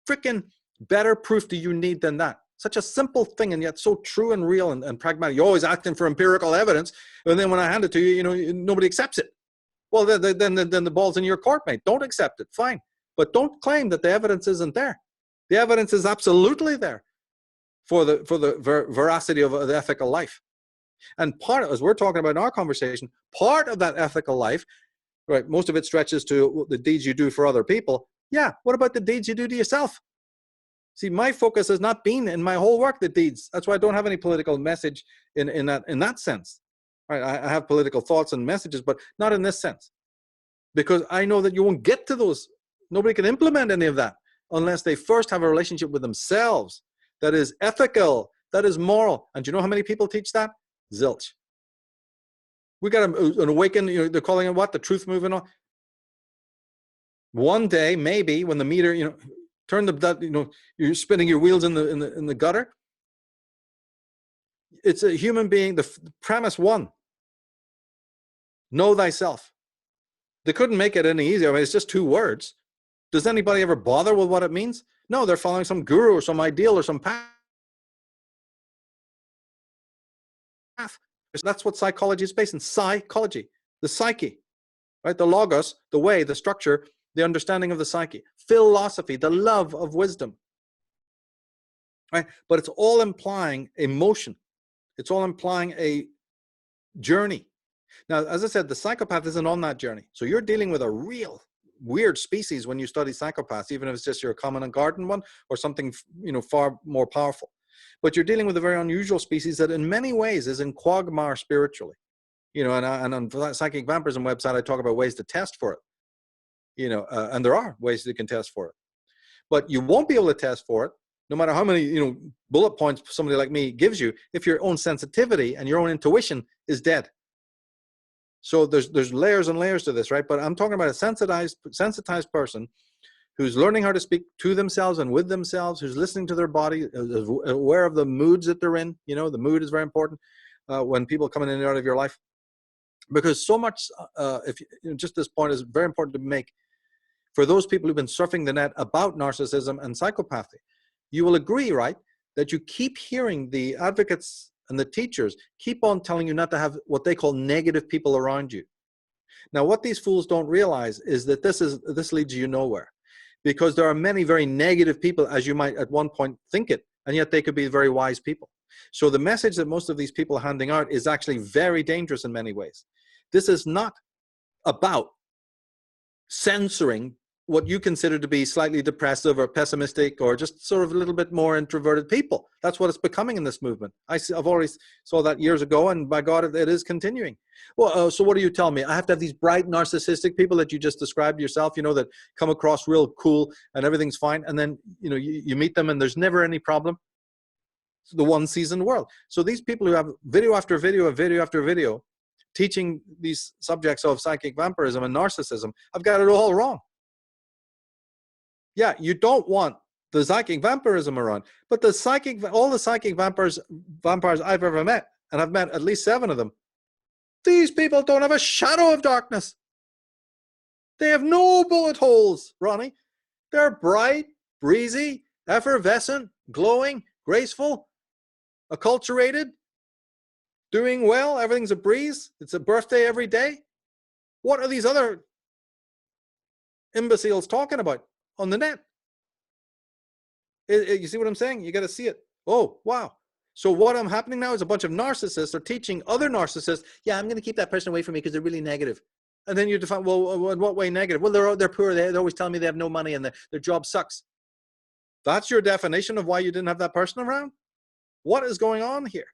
freaking better proof do you need than that? Such a simple thing, and yet so true and real and pragmatic. You're always asking for empirical evidence, and then when I hand it to you, nobody accepts it. Well, then the ball's in your court, mate. Don't accept it. Fine. But don't claim that the evidence isn't there. The evidence is absolutely there for the veracity of the ethical life. And part of, as we're talking about in our conversation, part of that ethical life, right, most of it stretches to the deeds you do for other people. Yeah, what about the deeds you do to yourself? See, my focus has not been in my whole work the deeds. That's why I don't have any political message in that sense. Right, I have political thoughts and messages, but not in this sense. because I know that you won't get to those. Nobody can implement any of that unless they first have a relationship with themselves that is ethical, that is moral. And do you know how many people teach that? Zilch. We got an awaken, you know, they're calling it what? The truth movement on. One day, maybe, when the meter, you know, turn the, you know, you're spinning your wheels in the gutter. It's a human being, the premise one. Know thyself. They couldn't make it any easier. I mean, it's just 2 words. Does anybody ever bother with what it means? No, they're following some guru or some ideal or some path. That's what psychology is based in. Psychology, the psyche, right? The logos, the way, the structure, the understanding of the psyche. Philosophy, the love of wisdom, right? But it's all implying emotion. It's all implying a journey. Now, as I said, the psychopath isn't on that journey. So you're dealing with a real weird species when you study psychopaths, even if it's just your common and garden one or something, you know, far more powerful. But you're dealing with a very unusual species that in many ways is in quagmire spiritually. You know, and on the Psychic Vampirism website, I talk about ways to test for it. You know, and there are ways you can test for it. But you won't be able to test for it, no matter how many, you know, bullet points somebody like me gives you, if your own sensitivity and your own intuition is dead. So there's layers and layers to this, right? But I'm talking about a sensitized person who's learning how to speak to themselves and with themselves, who's listening to their body, is aware of the moods that they're in. You know, the mood is very important when people come in and out of your life. Because so much, if you know, just this point is very important to make for those people who've been surfing the net about narcissism and psychopathy. You will agree, right, that you keep hearing the advocates and the teachers keep on telling you not to have what they call negative people around you. Now, what these fools don't realize is that this leads you nowhere, because there are many very negative people, as you might at one point think it, and yet they could be very wise people. So the message that most of these people are handing out is actually very dangerous in many ways. This is not about censoring what you consider to be slightly depressive or pessimistic or just sort of a little bit more introverted people. That's what it's becoming in this movement. I've already saw that years ago, and by God, it is continuing. Well, so what do you tell me? I have to have these bright narcissistic people that you just described yourself, you know, that come across real cool and everything's fine, and then, you know, you meet them and there's never any problem. It's the one seasoned world. So these people who have video after video after video teaching these subjects of psychic vampirism and narcissism have got it all wrong. Yeah, you don't want the psychic vampirism around, but all the psychic vampires I've ever met, and I've met at least 7 of them, these people don't have a shadow of darkness. They have no bullet holes, Ronnie. They're bright, breezy, effervescent, glowing, graceful, acculturated, doing well. Everything's a breeze. It's a birthday every day. What are these other imbeciles talking about on the net? You see what I'm saying? You got to see it. Oh, wow. So what I'm happening now is a bunch of narcissists are teaching other narcissists, yeah, I'm going to keep that person away from me because they're really negative. And then you define, well, in what way negative? Well, they're poor. They're always telling me they have no money and their job sucks. That's your definition of why you didn't have that person around? What is going on here?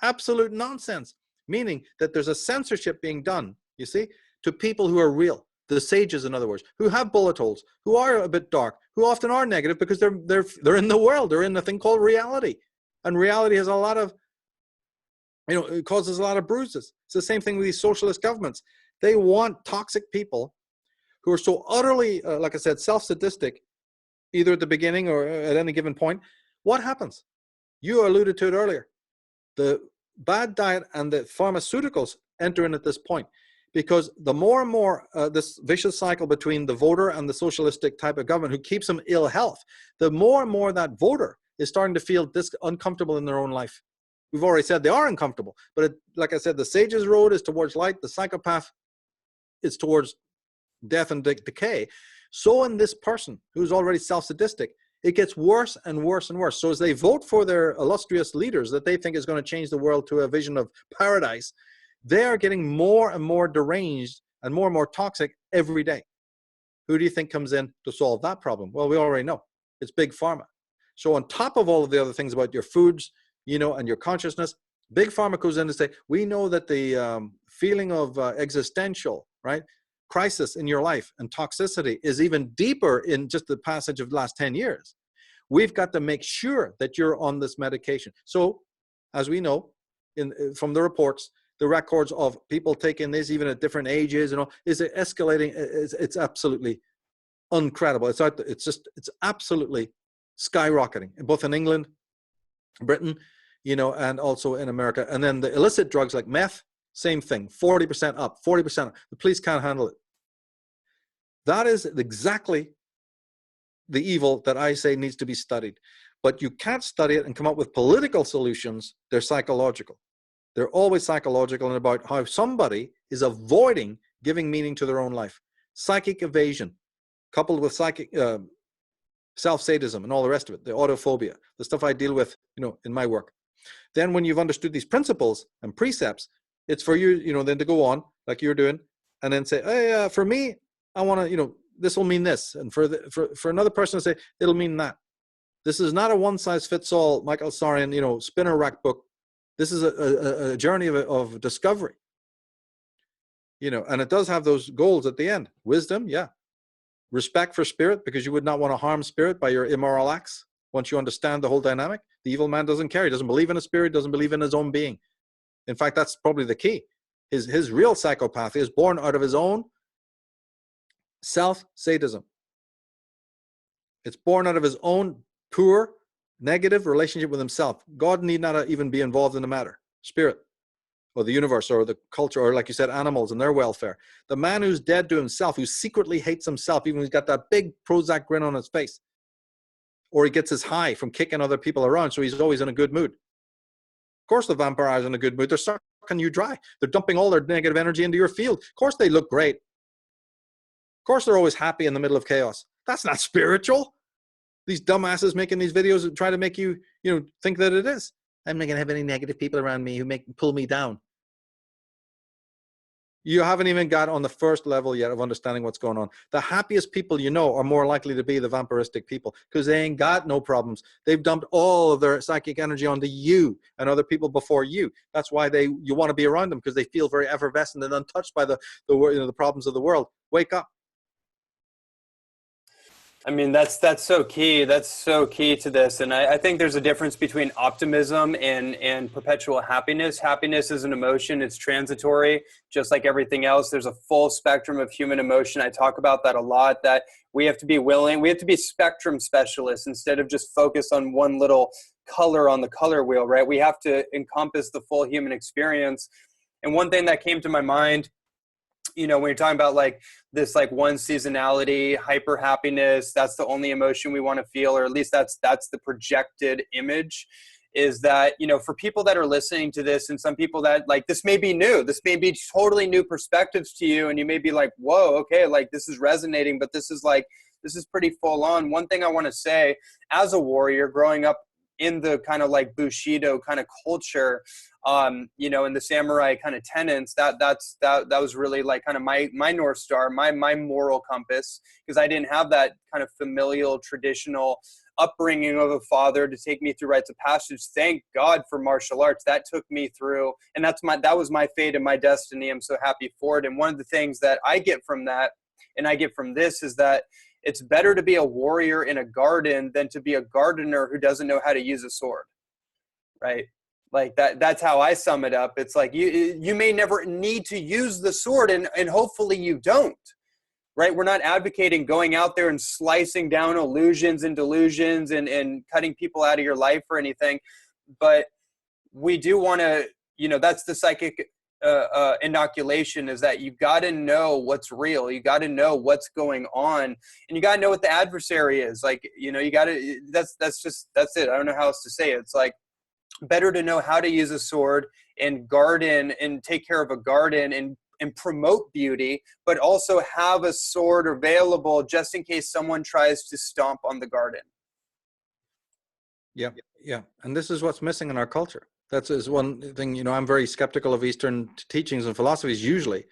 Absolute nonsense. Meaning that there's a censorship being done, you see, to people who are real. The sages, in other words, who have bullet holes, who are a bit dark, who often are negative because they're in the world. They're in the thing called reality. And reality has a lot of, you know, it causes a lot of bruises. It's the same thing with these socialist governments. They want toxic people who are so utterly, like I said, self-sadistic, either at the beginning or at any given point. What happens? You alluded to it earlier. The bad diet and the pharmaceuticals enter in at this point, because the more and more this vicious cycle between the voter and the socialistic type of government who keeps them ill health, the more and more that voter is starting to feel uncomfortable in their own life. We've already said they are uncomfortable, but like I said, the sage's road is towards light. The psychopath is towards death and decay. So in this person who's already self-sadistic, it gets worse and worse and worse. So as they vote for their illustrious leaders that they think is going to change the world to a vision of paradise, they are getting more and more deranged and more toxic every day. Who do you think comes in to solve that problem? Well, we already know. It's Big Pharma. So on top of all of the other things about your foods, you know, and your consciousness, Big Pharma goes in to say, we know that the feeling of existential, right, crisis in your life and toxicity is even deeper in just the passage of the last 10 years. We've got to make sure that you're on this medication. So, as we know, from the reports, the records of people taking this, even at different ages, and all, is escalating. It's absolutely incredible. It's absolutely skyrocketing, both in England, Britain, and also in America. And then the illicit drugs like meth, same thing, 40% up, 40% up. The police can't handle it. That is exactly the evil that I say needs to be studied. But you can't study it and come up with political solutions. They're psychological. They're always psychological and about how somebody is avoiding giving meaning to their own life. Psychic evasion, coupled with psychic self-sadism and all the rest of it, the autophobia, the stuff I deal with, in my work. Then when you've understood these principles and precepts, it's for you, then to go on like you're doing and then say, hey, for me, I want to, this will mean this. And for another person to say, it'll mean that. This is not a one-size-fits-all Michael Tsarion, spinner rack book. This is a journey of discovery, and it does have those goals at the end. Wisdom, yeah. Respect for spirit, because you would not want to harm spirit by your immoral acts. Once you understand the whole dynamic, the evil man doesn't care. He doesn't believe in a spirit, doesn't believe in his own being. In fact, that's probably the key. His real psychopath is born out of his own self-sadism. It's born out of his own poor, negative relationship with himself. God need not even be involved in the matter. Spirit, or the universe, or the culture, or like you said, animals and their welfare. The man who's dead to himself, who secretly hates himself, even when he's got that big Prozac grin on his face, or he gets his high from kicking other people around, so he's always in a good mood. Of course the vampires are in a good mood. They're sucking you dry. They're dumping all their negative energy into your field. Of course they look great. Of course they're always happy in the middle of chaos. That's not spiritual. These dumbasses making these videos and try to make you, think that it is. I'm not going to have any negative people around me who pull me down. You haven't even got on the first level yet of understanding what's going on. The happiest people are more likely to be the vampiristic people, because they ain't got no problems. They've dumped all of their psychic energy onto you and other people before you. That's why you want to be around them, because they feel very effervescent and untouched by the problems of the world. Wake up. I mean, that's so key. That's so key to this. And I think there's a difference between optimism and perpetual happiness. Happiness is an emotion. It's transitory, just like everything else. There's a full spectrum of human emotion. I talk about that a lot, that we have to be willing. We have to be spectrum specialists instead of just focus on one little color on the color wheel, right? We have to encompass the full human experience. And one thing that came to my mind, when you're talking about like this, like one seasonality, hyper happiness, that's the only emotion we want to feel, or at least that's the projected image, is that, for people that are listening to this, and some people that like, this may be new, this may be totally new perspectives to you. And you may be like, whoa, okay, like this is resonating, but this is pretty full on. One thing I want to say, as a warrior growing up in the kind of like Bushido kind of culture, in the samurai kind of tenets, that was really like kind of my North Star, my moral compass, because I didn't have that kind of familial traditional upbringing of a father to take me through rites of passage. Thank God for martial arts. That took me through, and that was my fate and my destiny. I'm so happy for it. And one of the things that I get from that, and I get from this, is that it's better to be a warrior in a garden than to be a gardener who doesn't know how to use a sword, right? Like that's how I sum it up. It's like you may never need to use the sword, and hopefully you don't, right? We're not advocating going out there and slicing down illusions and delusions and cutting people out of your life or anything. But we do want to, that's the psychic inoculation, is that you got to know what's real. You got to know what's going on, and you got to know what the adversary is. Like, you got to, that's it. I don't know how else to say it. It's like, better to know how to use a sword and garden and take care of a garden and promote beauty, but also have a sword available just in case someone tries to stomp on the garden. Yeah. And this is what's missing in our culture. That's is one thing, I'm very skeptical of Eastern teachings and philosophies usually.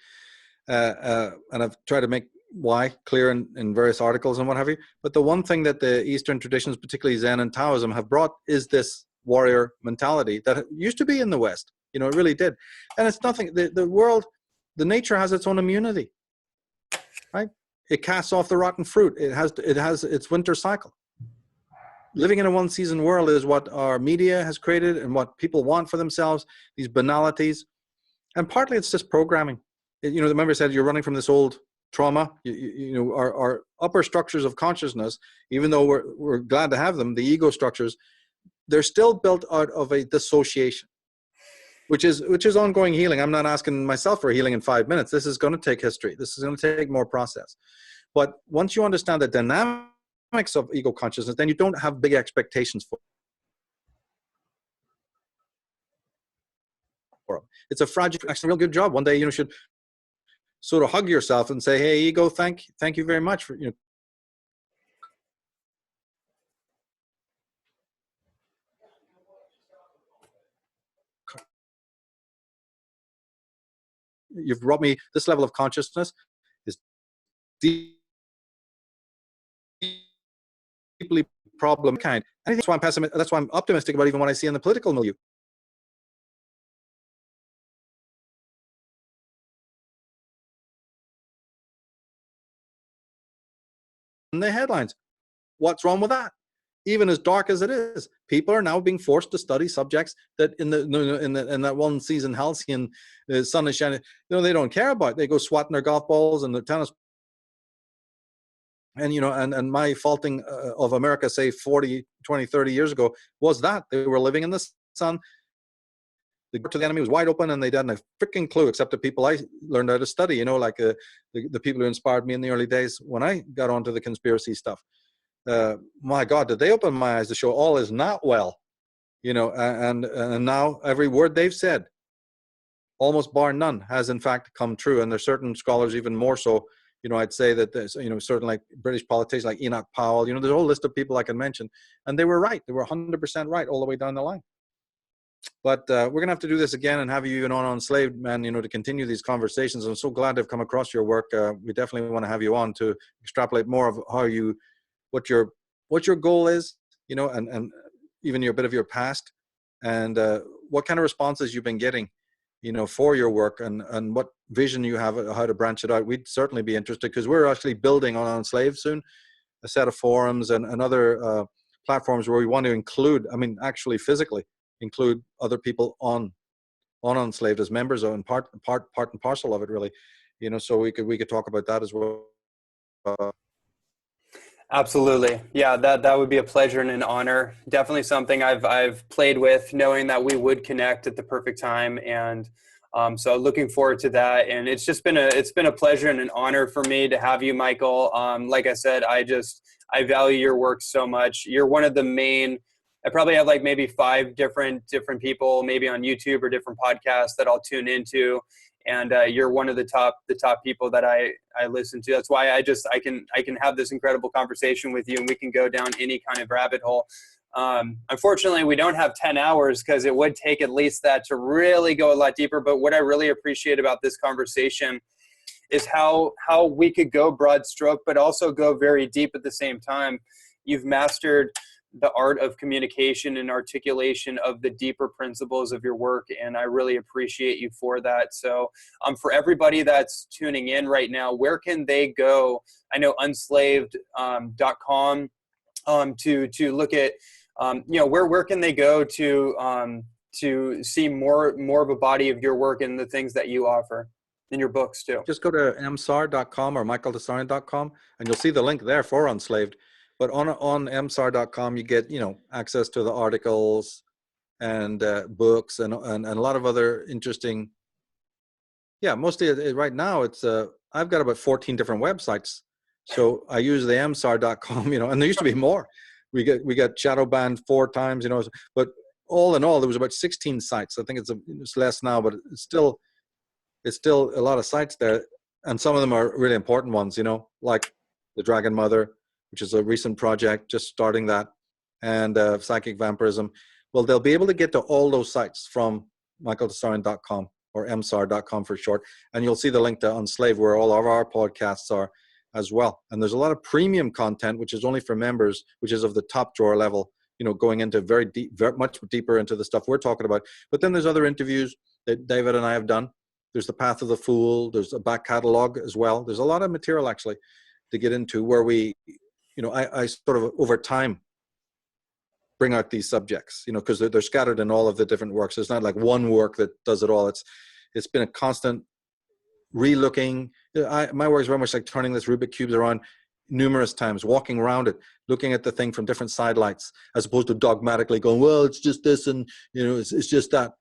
And I've tried to make why clear in various articles and what have you. But the one thing that the Eastern traditions, particularly Zen and Taoism, have brought is this warrior mentality that used to be in the West. It really did. And it's nothing, the world, the nature has its own immunity. right? It casts off the rotten fruit. It has its winter cycle. Living in a one-season world is what our media has created and what people want for themselves, these banalities. And partly it's just programming. You know, the member said you're running from this old trauma. You know, our upper structures of consciousness, even though we're glad to have them, the ego structures, they're still built out of a dissociation, which is ongoing healing. I'm not asking myself for healing in 5 minutes. This is going to take history. This is going to take more process. But once you understand the dynamics of ego consciousness, then you don't have big expectations for them. It's a fragile, actually, a real good job. One day, you know, should sort of hug yourself and say, "Hey, ego, thank you very much for, you know." You've brought me this level of consciousness is deeply problem kind. And that's why I'm pessimistic. That's why I'm optimistic about even what I see in the political milieu. In the headlines, what's wrong with that? Even as dark as it is, people are now being forced to study subjects that in that one season halcyon sun is shining, you know, they don't care about. They go swatting their golf balls and their tennis. And, you know, and my faulting of America, say 40, 20, 30 years ago, was that they were living in the sun. The door to the enemy was wide open and they didn't have a freaking clue, except the people I learned how to study, you know, like the people who inspired me in the early days when I got onto the conspiracy stuff. My God, did they open my eyes to show all is not well, you know, and now every word they've said, almost bar none, has in fact come true. And there's certain scholars even more so. You know, I'd say that there's, you know, certain like British politicians like Enoch Powell, you know, there's a whole list of people I can mention, and they were right. They were 100% right all the way down the line. But we're going to have to do this again and have you even on Enslaved, man, you know, to continue these conversations. I'm so glad I've come across your work. We definitely want to have you on to extrapolate more of how you, what your goal is, you know, and even a bit of your past, and what kind of responses you've been getting, you know, for your work, and what vision you have how to branch it out. We'd certainly be interested, because we're actually building on Enslaved soon a set of forums and other platforms where we want to include, I mean, actually physically include other people on Enslaved as members, and part and parcel of it, really, you know, so we could talk about that as well. Absolutely. Yeah, that would be a pleasure and an honor. Definitely something I've played with, knowing that we would connect at the perfect time. And so looking forward to that. And it's been a pleasure and an honor for me to have you, Michael. Like I said, I value your work so much. You're one of the main, I probably have like maybe 5 different people, maybe on YouTube or different podcasts that I'll tune into. And you're one of the top people that I listen to. That's why I can have this incredible conversation with you, and we can go down any kind of rabbit hole. Unfortunately, we don't have 10 hours, because it would take at least that to really go a lot deeper. But what I really appreciate about this conversation is how we could go broad stroke, but also go very deep at the same time. You've mastered the art of communication and articulation of the deeper principles of your work, and I really appreciate you for that. So for everybody that's tuning in right now, where can they go? I know unslaved.com to look at, you know, where can they go to see more of a body of your work and the things that you offer in your books too? Just go to msar.com or michaeltsarion.com, and you'll see the link there for Enslaved. But on msar.com, you get, you know, access to the articles and books and a lot of other interesting. Yeah, mostly right now it's I've got about 14 different websites, so I use the msar.com, you know, and there used to be more. We got shadow banned 4 times, you know, but all in all, there was about 16 sites. I think it's less now, but it's still a lot of sites there, and some of them are really important ones, you know, like the Dragon Mother, which is a recent project, just starting that, and psychic vampirism. Well, they'll be able to get to all those sites from michaeltsarion.com or msar.com for short, and you'll see the link to Enslaved, where all of our podcasts are as well. And there's a lot of premium content, which is only for members, which is of the top drawer level, you know, going into very deep, much deeper into the stuff we're talking about. But then there's other interviews that David and I have done. There's the Path of the Fool. There's a back catalog as well. There's a lot of material actually to get into where we, I sort of over time bring out these subjects, because they're scattered in all of the different works. It's not like one work that does it all. It's been a constant re-looking. My work is very much like turning this Rubik cubes around numerous times, walking around it, looking at the thing from different sidelights, as opposed to dogmatically going, well, it's just this and it's just that.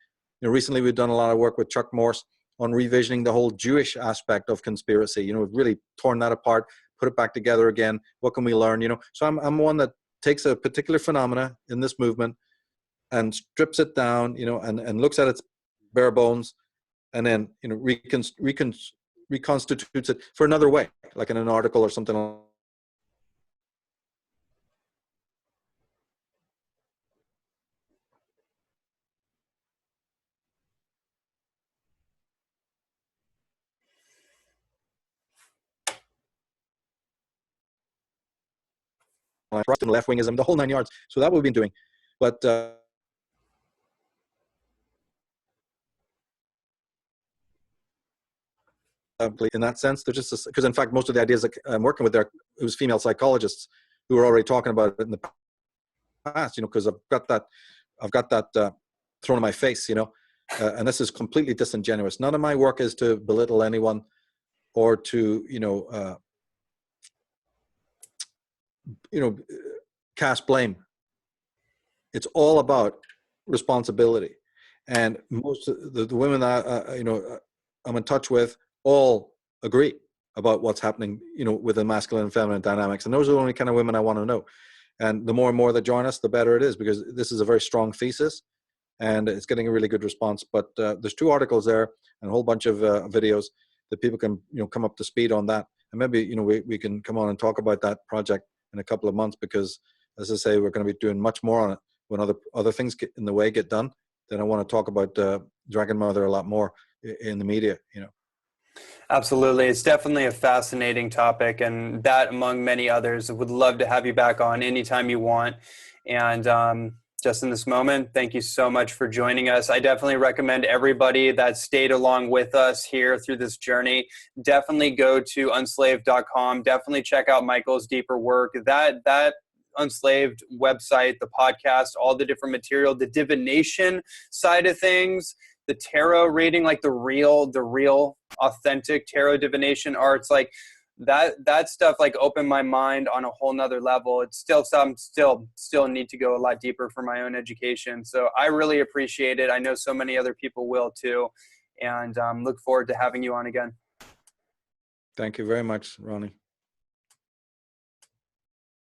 Recently we've done a lot of work with Chuck Morse on revisioning the whole Jewish aspect of conspiracy. We've really torn that apart, put it back together again. What can we learn? So I'm one that takes a particular phenomena in this movement and strips it down, and looks at its bare bones, and then reconstitutes it for another way, like in an article or something. And left wingism, the whole 9 yards. So that we've been doing, but in that sense, they're just because in fact most of the ideas that I'm working with there, it was female psychologists who were already talking about it in the past. Because I've got that thrown in my face. And this is completely disingenuous. None of my work is to belittle anyone or to cast blame. It's all about responsibility, and most of the women that I'm in touch with all agree about what's happening, with the masculine and feminine dynamics, and those are the only kind of women I want to know. And the more and more that join us, the better it is, because this is a very strong thesis, and it's getting a really good response. But there's 2 articles there and a whole bunch of videos that people can come up to speed on that, and maybe we can come on and talk about that project in a couple of months, because as I say, we're going to be doing much more on it when other things get in the way get done. Then I want to talk about Dragon Mother a lot more in the media. Absolutely. It's definitely a fascinating topic, and that among many others. Would love to have you back on anytime you want. And just in this moment, thank you so much for joining us. I definitely recommend everybody that stayed along with us here through this journey, definitely go to unslaved.com. Definitely check out Michael's deeper work. That Unslaved website, the podcast, all the different material, the divination side of things, the tarot reading, like the real authentic tarot divination arts, like that stuff like opened my mind on a whole nother level. It's still need to go a lot deeper for my own education. So I really appreciate it. I know so many other people will too. And look forward to having you on again. Thank you very much, Ronnie.